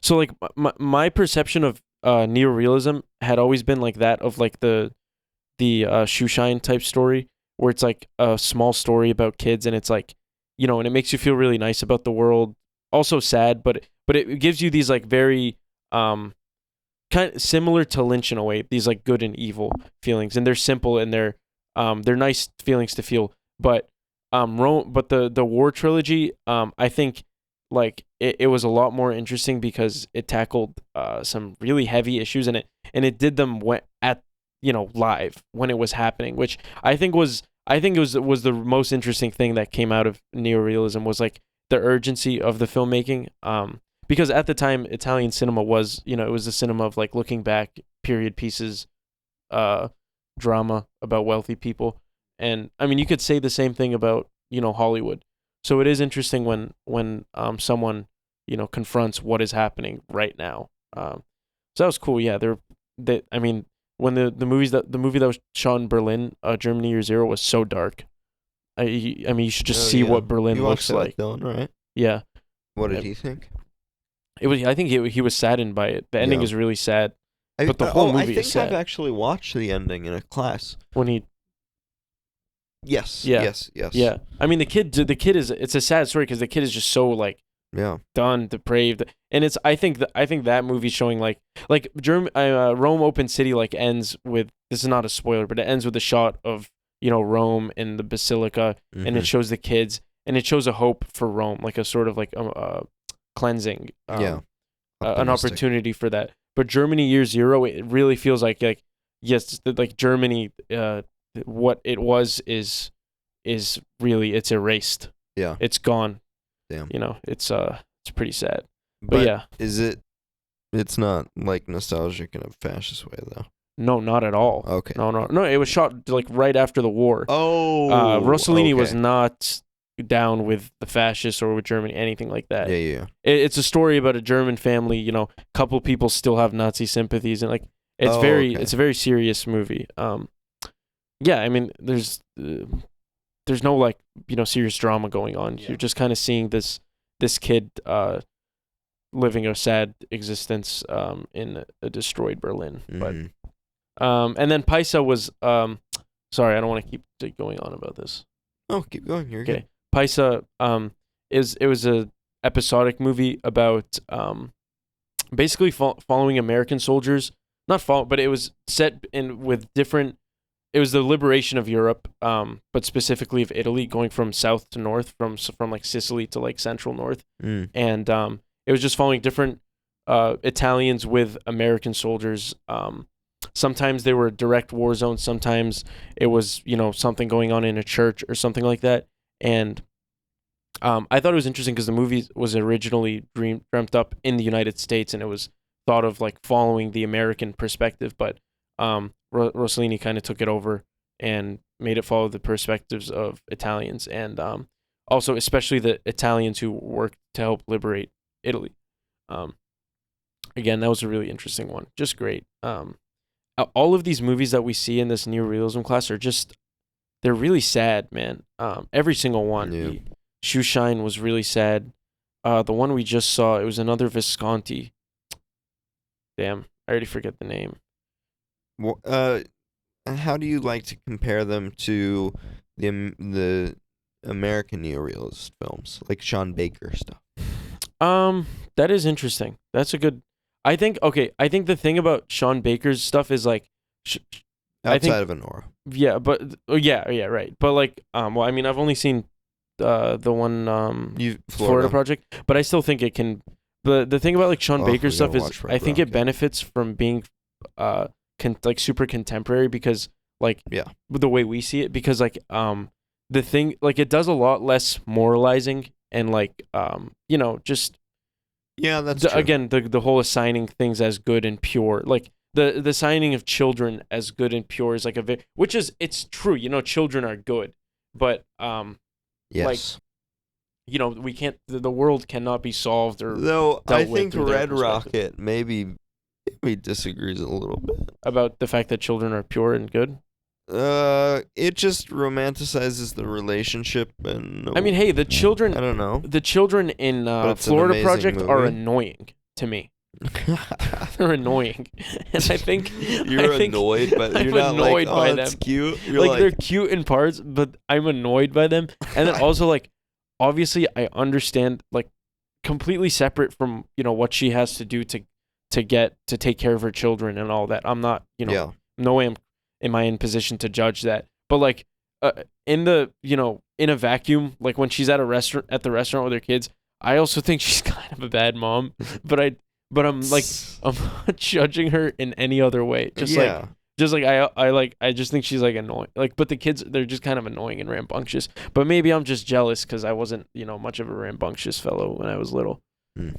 [SPEAKER 2] so like my perception of neorealism had always been like that of like the Shoeshine type story, where it's like a small story about kids, and it's like, you know, and it makes you feel really nice about the world. Also sad, but it gives you these like very kind of similar to Lynch in a way, these like good and evil feelings, and they're simple and they're nice feelings to feel. But the war trilogy, I think like it was a lot more interesting because it tackled some really heavy issues, and it did them at, you know, live when it was happening, which I think was the most interesting thing that came out of neorealism, was like the urgency of the filmmaking. Because at the time, Italian cinema was, you know, it was the cinema of like looking back, period pieces, drama about wealthy people. And I mean, you could say the same thing about, you know, Hollywood. So it is interesting when someone, you know, confronts what is happening right now. So that was cool. Yeah, I mean, when the movie that was shot in Berlin, Germany Year Zero, was so dark. I mean, you should just see what Berlin looks like.
[SPEAKER 1] Dylan, right?
[SPEAKER 2] Yeah.
[SPEAKER 1] What did he think?
[SPEAKER 2] I think he was saddened by it. The ending is really sad, but the whole movie is sad.
[SPEAKER 1] I think I've actually watched the ending in a class.
[SPEAKER 2] When he.
[SPEAKER 1] Yes.
[SPEAKER 2] Yeah.
[SPEAKER 1] Yes.
[SPEAKER 2] Yeah. I mean, the kid is. It's a sad story because the kid is just so like.
[SPEAKER 1] Yeah.
[SPEAKER 2] Done, depraved, and it's. I think that movie's showing like Rome Open City like ends with, this is not a spoiler, but it ends with a shot of, you know, Rome and the basilica, and it shows the kids, and it shows a hope for Rome, like a sort of like cleansing, an opportunity for that. But Germany Year Zero, it really feels like yes, like Germany, what it was is really, it's erased.
[SPEAKER 1] Yeah,
[SPEAKER 2] it's gone.
[SPEAKER 1] Damn.
[SPEAKER 2] You know, it's pretty sad. But yeah,
[SPEAKER 1] it's not like nostalgic in a fascist way though.
[SPEAKER 2] No, not at all.
[SPEAKER 1] Okay.
[SPEAKER 2] No. It was shot like right after the war.
[SPEAKER 1] Oh.
[SPEAKER 2] Rossellini was not down with the fascists or with Germany, anything like that.
[SPEAKER 1] Yeah.
[SPEAKER 2] It's a story about a German family. You know, a couple people still have Nazi sympathies, and like it's it's a very serious movie. Yeah, I mean, there's no like, you know, serious drama going on. Yeah. You're just kind of seeing this kid living a sad existence in a destroyed Berlin. But and then Paisa was sorry, I don't want to keep going on about this.
[SPEAKER 1] Oh, keep going. You're okay.
[SPEAKER 2] Paisa it was a episodic movie about basically following American soldiers. But it was set in with different. It was the liberation of Europe, but specifically of Italy, going from south to north, from like Sicily to like central north, and it was just following different Italians with American soldiers. Sometimes they were direct war zones. Sometimes it was, you know, something going on in a church or something like that. And I thought it was interesting because the movie was originally dreamt up in the United States, and it was thought of like following the American perspective, but Rossellini kind of took it over and made it follow the perspectives of Italians, and also especially the Italians who worked to help liberate Italy. Again, that was a really interesting one. Just great. All of these movies that we see in this neorealism class are they're really sad, man. Every single one.
[SPEAKER 1] Yeah.
[SPEAKER 2] Shoeshine was really sad. the one we just saw, it was another Visconti. Damn, I already forget the name.
[SPEAKER 1] How do you like to compare them to the American neorealist films, like Sean Baker stuff?
[SPEAKER 2] That is interesting. That's a good. I think the thing about Sean Baker's stuff is like,
[SPEAKER 1] outside of Anora.
[SPEAKER 2] Yeah, but right. But like, well, I mean, I've only seen the one Florida Project, but I still think it can. The thing about like Sean Baker's stuff is I think it benefits from being like super contemporary because like the way we see it, because like the thing like it does a lot less moralizing and like just
[SPEAKER 1] that's true.
[SPEAKER 2] Again the whole assigning things as good and pure, like the assigning of children as good and pure is like which is, it's true, children are good, but
[SPEAKER 1] yes,
[SPEAKER 2] like we can't, the world cannot be solved or
[SPEAKER 1] though I think Red Rocket maybe disagrees a little bit
[SPEAKER 2] about the fact that children are pure and good.
[SPEAKER 1] It just romanticizes the relationship, and
[SPEAKER 2] I mean, hey, the children,
[SPEAKER 1] I don't know.
[SPEAKER 2] The children in Florida Project are annoying to me. They're annoying, and I think
[SPEAKER 1] annoyed, but you're not
[SPEAKER 2] annoyed
[SPEAKER 1] like,
[SPEAKER 2] by
[SPEAKER 1] that's
[SPEAKER 2] them.
[SPEAKER 1] Cute. You're
[SPEAKER 2] like they're cute in parts, but I'm annoyed by them. And then also like, obviously, I understand like completely separate from what she has to do to take care of her children and all that. I'm not no way am I in position to judge that. But like in a vacuum, like when she's at the restaurant with her kids, I also think she's kind of a bad mom. But I'm not judging her in any other way. I just think she's like annoying. Like, but the kids, they're just kind of annoying and rambunctious. But maybe I'm just jealous because I wasn't much of a rambunctious fellow when I was little.
[SPEAKER 1] Me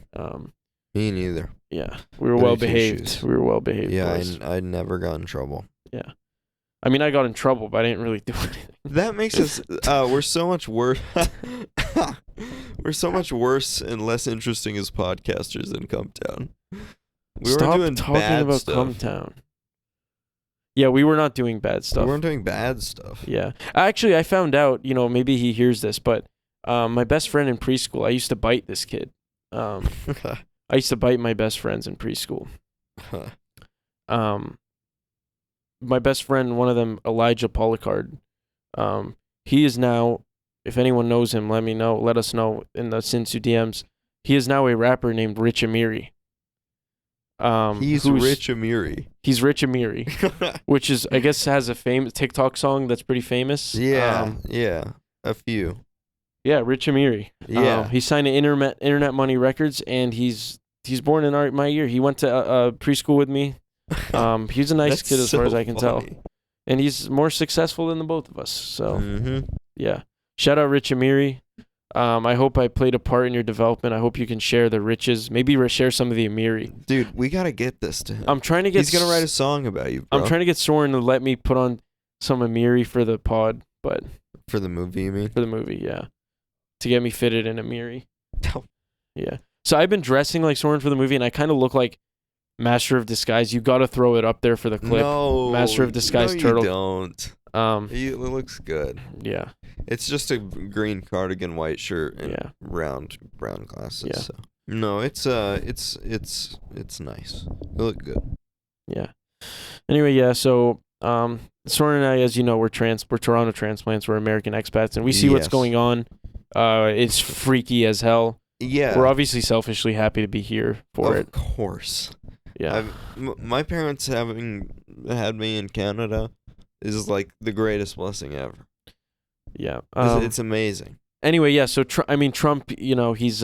[SPEAKER 1] neither.
[SPEAKER 2] Yeah, we were well behaved. We were well behaved.
[SPEAKER 1] Yeah, I never got in trouble.
[SPEAKER 2] Yeah. I mean, I got in trouble, but I didn't really do anything.
[SPEAKER 1] That makes us. We're so much worse. We're so much worse and less interesting as podcasters than Cumtown.
[SPEAKER 2] Stop doing talking bad about stuff. Cumtown. Yeah, we were not doing bad stuff.
[SPEAKER 1] We weren't doing bad stuff.
[SPEAKER 2] Yeah, actually, I found out. Maybe he hears this, but my best friend in preschool, I used to bite this kid. I used to bite my best friends in preschool. My best friend, one of them, Elijah Policard, he is now, if anyone knows him, let us know in the Sinsu DMs. He is now a rapper named Rich Amiri.
[SPEAKER 1] He's Rich Amiri.
[SPEAKER 2] He's Rich Amiri, which is, I guess, has a famous TikTok song that's pretty famous.
[SPEAKER 1] Yeah, a few.
[SPEAKER 2] Yeah, Rich Amiri.
[SPEAKER 1] Yeah.
[SPEAKER 2] He signed to Internet Money Records, and he's born in my year. He went to preschool with me. He's a nice kid as far as I can tell, and he's more successful than the both of us. So yeah, shout out Rich Amiri. I hope I played a part in your development. I hope you can share the riches. Maybe share some of the Amiri.
[SPEAKER 1] Dude, we gotta get this to him.
[SPEAKER 2] I'm trying to get.
[SPEAKER 1] He's gonna write a song about you, bro.
[SPEAKER 2] I'm trying to get Soren to let me put on some Amiri for the pod, but
[SPEAKER 1] for the movie, you mean?
[SPEAKER 2] For the movie, yeah, to get me fitted in Amiri. Yeah. So I've been dressing like Soren for the movie, and I kind of look like Master of Disguise. You gotta throw it up there for the clip.
[SPEAKER 1] No,
[SPEAKER 2] Master of Disguise turtle.
[SPEAKER 1] You don't. It looks good.
[SPEAKER 2] Yeah.
[SPEAKER 1] It's just a green cardigan, white shirt, and round brown glasses. Yeah. So. No, it's nice. You look good.
[SPEAKER 2] Yeah. Anyway, yeah. So Soren and I, as you know, we're Toronto transplants. We're American expats, and we see what's going on. It's freaky as hell.
[SPEAKER 1] Yeah.
[SPEAKER 2] We're obviously selfishly happy to be here for it.
[SPEAKER 1] Of course.
[SPEAKER 2] Yeah.
[SPEAKER 1] My parents having had me in Canada is like the greatest blessing ever.
[SPEAKER 2] Yeah.
[SPEAKER 1] It's amazing.
[SPEAKER 2] Anyway, yeah, so Trump, he's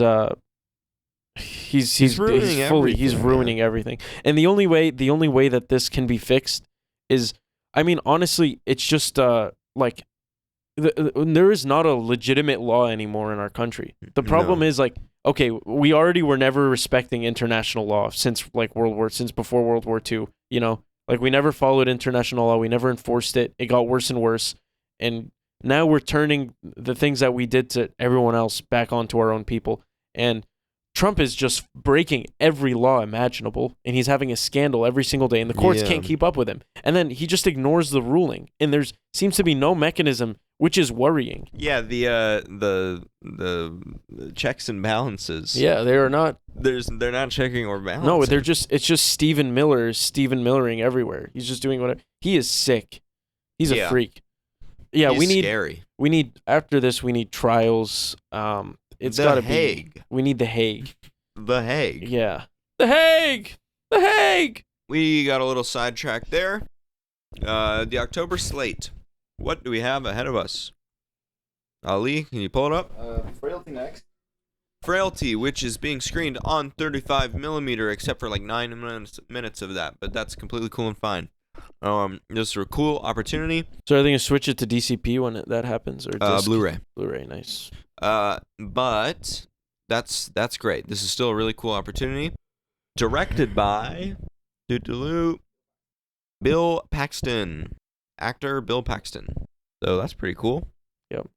[SPEAKER 2] ruining everything. And the only way that this can be fixed is, I mean, honestly, it's just like there is not a legitimate law anymore in our country. The problem is like, okay, we already were never respecting international law since before World War II, like we never followed international law. We never enforced it. It got worse and worse. And now we're turning the things that we did to everyone else back onto our own people. And Trump is just breaking every law imaginable, and he's having a scandal every single day, and the courts can't keep up with him. And then he just ignores the ruling, and there seems to be no mechanism which is worrying.
[SPEAKER 1] Yeah, the checks and balances.
[SPEAKER 2] Yeah, they are not.
[SPEAKER 1] They're not checking or balancing.
[SPEAKER 2] No, it's just Stephen Millering everywhere. He's just doing whatever. He is sick. He's a freak. Yeah,
[SPEAKER 1] He's scary.
[SPEAKER 2] We need after this. We need trials. It's got to be
[SPEAKER 1] Hague.
[SPEAKER 2] We need the Hague.
[SPEAKER 1] The Hague.
[SPEAKER 2] Yeah, the Hague. The Hague.
[SPEAKER 1] We got a little sidetrack there. The October slate. What do we have ahead of us? Ali, can you pull it up?
[SPEAKER 3] Frailty next.
[SPEAKER 1] Frailty, which is being screened on 35mm, except for like 9 minutes of that, but that's completely cool and fine. This is a cool opportunity.
[SPEAKER 2] So are they gonna switch it to DCP when that happons, or disc?
[SPEAKER 1] Blu-ray?
[SPEAKER 2] Blu-ray, nice.
[SPEAKER 1] But that's great. This is still a really cool opportunity. Directed by Bill Paxton, actor Bill Paxton. So that's pretty cool.
[SPEAKER 2] Yep.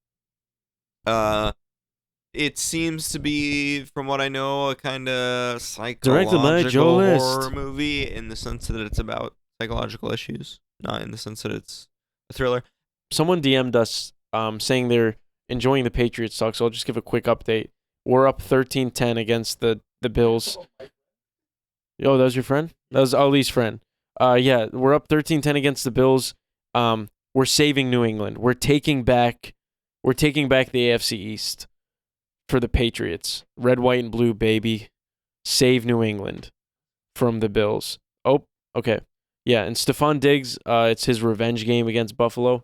[SPEAKER 1] It seems to be, from what I know, a kind of psychological horror movie in the sense that it's about psychological issues, not in the sense that it's a thriller. Someone
[SPEAKER 2] DM'd us saying they're enjoying the Patriots talk, so I'll just give a quick update. We're up 13-10 against the Bills. Oh, that was your friend? That was Ali's friend. Yeah, we're up 13-10 against the Bills. We're saving New England. We're taking back the AFC East for the Patriots. Red, white, and blue, baby. Save New England from the Bills. Oh, okay. Yeah, and Stephon Diggs, it's his revenge game against Buffalo.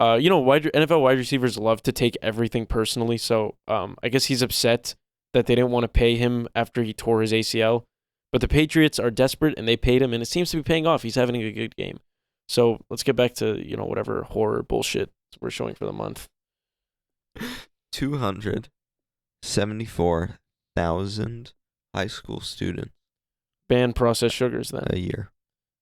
[SPEAKER 2] NFL wide receivers love to take everything personally, so I guess he's upset that they didn't want to pay him after he tore his ACL. But the Patriots are desperate, and they paid him, and it seems to be paying off. He's having a good game. So let's get back to whatever horror bullshit we're showing for the month.
[SPEAKER 1] 274,000 high school students
[SPEAKER 2] ban processed sugars then.
[SPEAKER 1] A year.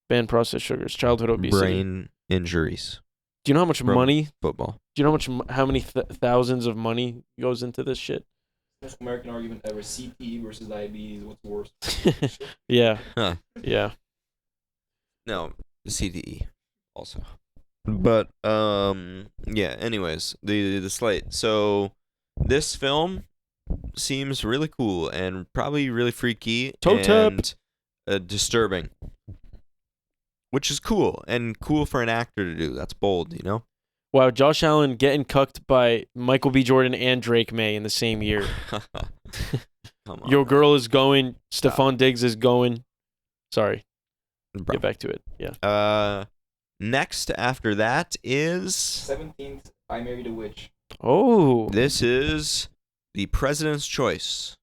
[SPEAKER 2] Ban processed sugars. Childhood obesity.
[SPEAKER 1] Brain injuries.
[SPEAKER 2] Do you know how much money?
[SPEAKER 1] Football.
[SPEAKER 2] Do you know how many thousands of money goes into this shit?
[SPEAKER 3] Most American argument ever: CTE versus diabetes. What's worse?
[SPEAKER 2] Yeah.
[SPEAKER 1] Huh.
[SPEAKER 2] Yeah.
[SPEAKER 1] No, CTE also. But yeah. Anyways, the slate. So this film seems really cool and probably really freaky and disturbing, which is cool and cool for an actor to do. That's bold, you know.
[SPEAKER 2] Wow, Josh Allen getting cucked by Michael B. Jordan and Drake May in the same year.
[SPEAKER 1] Come on.
[SPEAKER 2] Your girl is going. Stephon Diggs is going. Sorry.
[SPEAKER 1] Bro.
[SPEAKER 2] Get back to it. Yeah.
[SPEAKER 1] Next after that is
[SPEAKER 3] 17th. I Married a Witch.
[SPEAKER 2] Oh.
[SPEAKER 1] This is The President's Choice.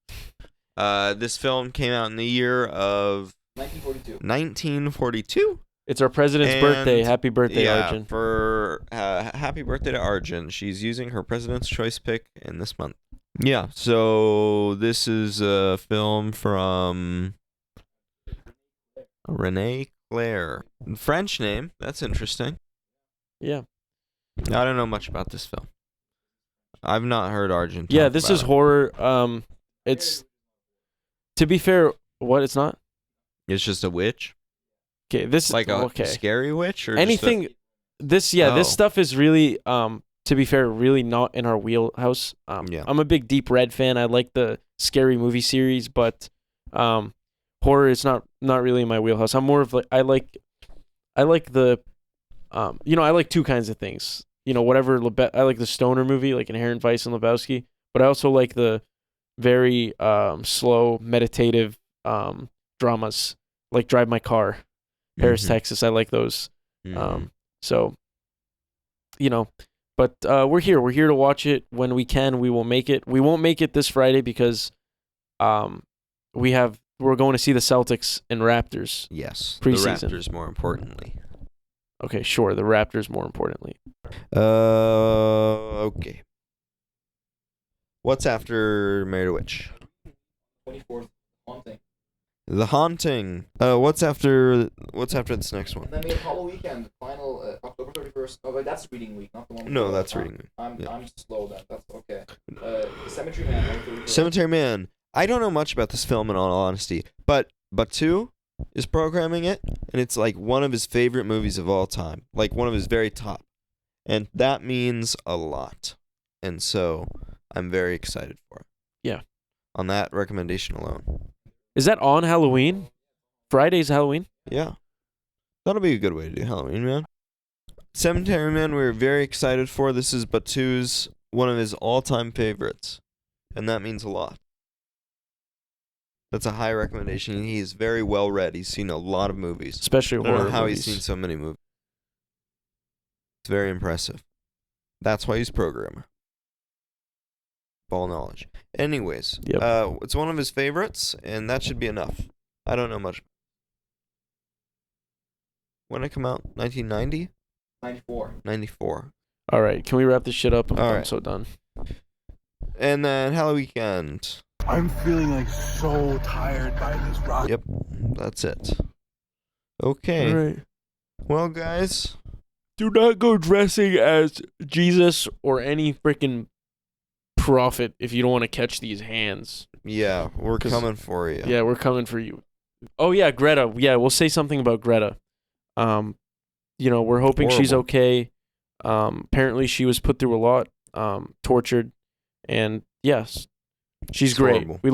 [SPEAKER 1] This film came out in the year of 1942.
[SPEAKER 2] It's our president's birthday. Happy birthday, Arjun.
[SPEAKER 1] For happy birthday to Arjun. She's using her President's Choice pick in this month. Yeah, so this is a film from Renee Claire. French name. That's interesting.
[SPEAKER 2] Yeah.
[SPEAKER 1] I don't know much about this film. I've not heard Arjun talk
[SPEAKER 2] Yeah, this
[SPEAKER 1] about
[SPEAKER 2] is
[SPEAKER 1] it.
[SPEAKER 2] horror. It's, to be fair, what? It's not?
[SPEAKER 1] It's just a witch?
[SPEAKER 2] Okay, this
[SPEAKER 1] Like a
[SPEAKER 2] okay.
[SPEAKER 1] scary witch? Or
[SPEAKER 2] anything this stuff is really to be fair really not in our wheelhouse.
[SPEAKER 1] Yeah.
[SPEAKER 2] I'm a big Deep Red fan. I like the scary movie series, but horror is not really in my wheelhouse. I'm more of like I like the I like two kinds of things. Whatever I like the stoner movie like Inherent Vice and Lebowski, but I also like the very slow meditative dramas like Drive My Car. Paris, Texas. I like those. So, but we're here. We're here to watch it when we can. We will make it. We won't make it this Friday because we're going to see the Celtics and Raptors.
[SPEAKER 1] Yes.
[SPEAKER 2] Preseason.
[SPEAKER 1] The Raptors more importantly.
[SPEAKER 2] Okay, sure. The Raptors more importantly.
[SPEAKER 1] Okay. What's after Married a Witch?
[SPEAKER 3] 24th. Haunting.
[SPEAKER 1] The Haunting. What's after this next one?
[SPEAKER 3] And then we have Hollow Weekend, final October 31st. Oh, wait, that's reading week, not the one.
[SPEAKER 1] No, that's reading week.
[SPEAKER 3] I'm slow then. That's okay. Cemetery Man.
[SPEAKER 1] Cemetery Man. I don't know much about this film in all honesty, but two is programming it, and it's like one of his favorite movies of all time, like one of his very top. And that means a lot. And so I'm very excited for it.
[SPEAKER 2] Yeah.
[SPEAKER 1] On that recommendation alone.
[SPEAKER 2] Is that on Halloween? Friday's Halloween?
[SPEAKER 1] Yeah. That'll be a good way to do Halloween, man. Cemetery Man, we're very excited for. This is Batu's one of his all-time favorites. And that means a lot. That's a high recommendation. He's very well read. He's seen a lot of movies.
[SPEAKER 2] Especially
[SPEAKER 1] I don't
[SPEAKER 2] horror
[SPEAKER 1] know how
[SPEAKER 2] movies.
[SPEAKER 1] he's seen so many movies. It's very impressive. That's why he's programmer. Ball knowledge. Anyways,
[SPEAKER 2] Yep.
[SPEAKER 1] it's one of his favorites, and that should be enough. I don't know much. When did it come out? 1990? 94.
[SPEAKER 2] All right. Can we wrap this shit up?
[SPEAKER 1] All
[SPEAKER 2] I'm
[SPEAKER 1] right.
[SPEAKER 2] so done.
[SPEAKER 1] And then Halloween Weekend.
[SPEAKER 5] I'm feeling like so tired by this rock.
[SPEAKER 1] Yep, that's it. Okay.
[SPEAKER 2] All right.
[SPEAKER 1] Well, guys.
[SPEAKER 2] Do not go dressing as Jesus or any freaking prophet if you don't want to catch these hands.
[SPEAKER 1] Yeah, we're
[SPEAKER 2] 'Cause-
[SPEAKER 1] coming for you.
[SPEAKER 2] Yeah, we're coming for you. Oh yeah, Greta. Yeah, we'll say something about Greta. We're hoping she's
[SPEAKER 1] Horrible.
[SPEAKER 2] okay. Apparently she was put through a lot, tortured, and yes, she's
[SPEAKER 1] It's
[SPEAKER 2] great.
[SPEAKER 1] horrible.
[SPEAKER 2] We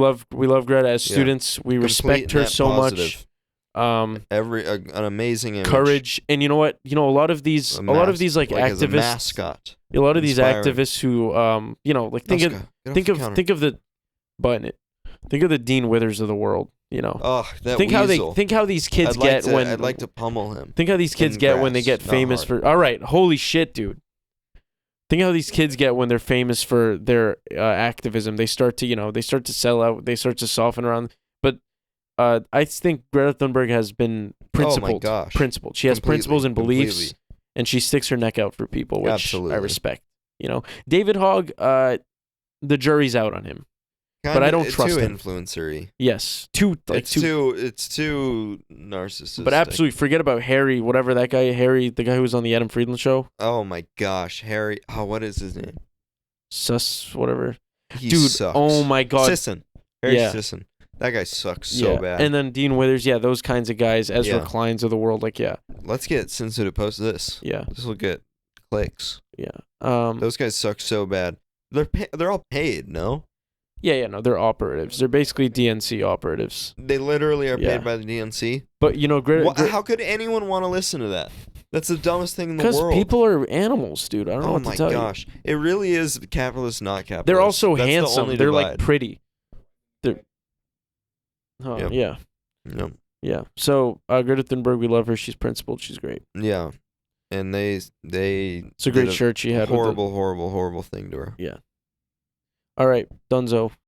[SPEAKER 2] love Greta as
[SPEAKER 1] Yeah.
[SPEAKER 2] students. We
[SPEAKER 1] Complete
[SPEAKER 2] respect her
[SPEAKER 1] net
[SPEAKER 2] so
[SPEAKER 1] positive.
[SPEAKER 2] much.
[SPEAKER 1] An amazing image.
[SPEAKER 2] Courage, and you know what? A lot of these, like
[SPEAKER 1] as a
[SPEAKER 2] activists,
[SPEAKER 1] mascot.
[SPEAKER 2] a lot of these
[SPEAKER 1] Inspiring.
[SPEAKER 2] activists who, think
[SPEAKER 1] Oscar,
[SPEAKER 2] of
[SPEAKER 1] get off
[SPEAKER 2] think
[SPEAKER 1] the
[SPEAKER 2] of
[SPEAKER 1] counter.
[SPEAKER 2] think of the think of the Dean Withers of the world.
[SPEAKER 1] Oh, that
[SPEAKER 2] think
[SPEAKER 1] weasel.
[SPEAKER 2] how these kids get when
[SPEAKER 1] I'd like to pummel him.
[SPEAKER 2] think how these kids
[SPEAKER 1] in
[SPEAKER 2] get when they
[SPEAKER 1] grass,
[SPEAKER 2] get
[SPEAKER 1] not
[SPEAKER 2] famous
[SPEAKER 1] hard.
[SPEAKER 2] for. All right, holy shit, dude. Think how these kids get when they're famous for their activism. They start to sell out. They start to soften around. But I think Greta Thunberg has been principled.
[SPEAKER 1] Oh my gosh.
[SPEAKER 2] Principled. She has
[SPEAKER 1] Completely,
[SPEAKER 2] principles and beliefs,
[SPEAKER 1] completely.
[SPEAKER 2] and she sticks her neck out for people, which
[SPEAKER 1] Absolutely.
[SPEAKER 2] I respect. David Hogg, the jury's out on him.
[SPEAKER 1] Kinda,
[SPEAKER 2] I don't
[SPEAKER 1] it's
[SPEAKER 2] trust
[SPEAKER 1] too
[SPEAKER 2] him.
[SPEAKER 1] influencer-y.
[SPEAKER 2] Yes,
[SPEAKER 1] It's too narcissistic.
[SPEAKER 2] But absolutely forget about Harry, whatever that guy, Harry, the guy who was on the Adam Friedland show.
[SPEAKER 1] Oh my gosh, Harry. Oh, what is his name?
[SPEAKER 2] Whatever.
[SPEAKER 1] He
[SPEAKER 2] Dude,
[SPEAKER 1] sucks.
[SPEAKER 2] oh my God.
[SPEAKER 1] Sisson. Harry
[SPEAKER 2] Yeah.
[SPEAKER 1] Sisson. That guy sucks so
[SPEAKER 2] Yeah.
[SPEAKER 1] bad.
[SPEAKER 2] And then Dean Withers, those kinds of guys, Ezra
[SPEAKER 1] Yeah.
[SPEAKER 2] Kleins of the world,
[SPEAKER 1] Let's get Sinsu to post this.
[SPEAKER 2] yeah.
[SPEAKER 1] This will get clicks.
[SPEAKER 2] Yeah.
[SPEAKER 1] Those guys suck so bad. They're all paid, no?
[SPEAKER 2] No, they're operatives. They're basically DNC operatives.
[SPEAKER 1] They literally are
[SPEAKER 2] Yeah.
[SPEAKER 1] paid by the DNC.
[SPEAKER 2] But Greta,
[SPEAKER 1] How could anyone want to listen to that? That's the dumbest thing in the
[SPEAKER 2] because
[SPEAKER 1] world.
[SPEAKER 2] people are animals, dude. I don't know
[SPEAKER 1] Oh
[SPEAKER 2] what
[SPEAKER 1] my
[SPEAKER 2] to tell you.
[SPEAKER 1] gosh. It really is capitalist, not capitalist.
[SPEAKER 2] They're also
[SPEAKER 1] That's the
[SPEAKER 2] handsome.
[SPEAKER 1] only
[SPEAKER 2] They're like
[SPEAKER 1] divide.
[SPEAKER 2] pretty. They're. Oh,
[SPEAKER 1] Yep.
[SPEAKER 2] yeah.
[SPEAKER 1] Yep.
[SPEAKER 2] Yeah. So Greta Thunberg, we love her. She's principled. She's great.
[SPEAKER 1] Yeah. And they
[SPEAKER 2] It's a
[SPEAKER 1] did
[SPEAKER 2] great shirt she had.
[SPEAKER 1] horrible thing to her.
[SPEAKER 2] All right, Dunzo.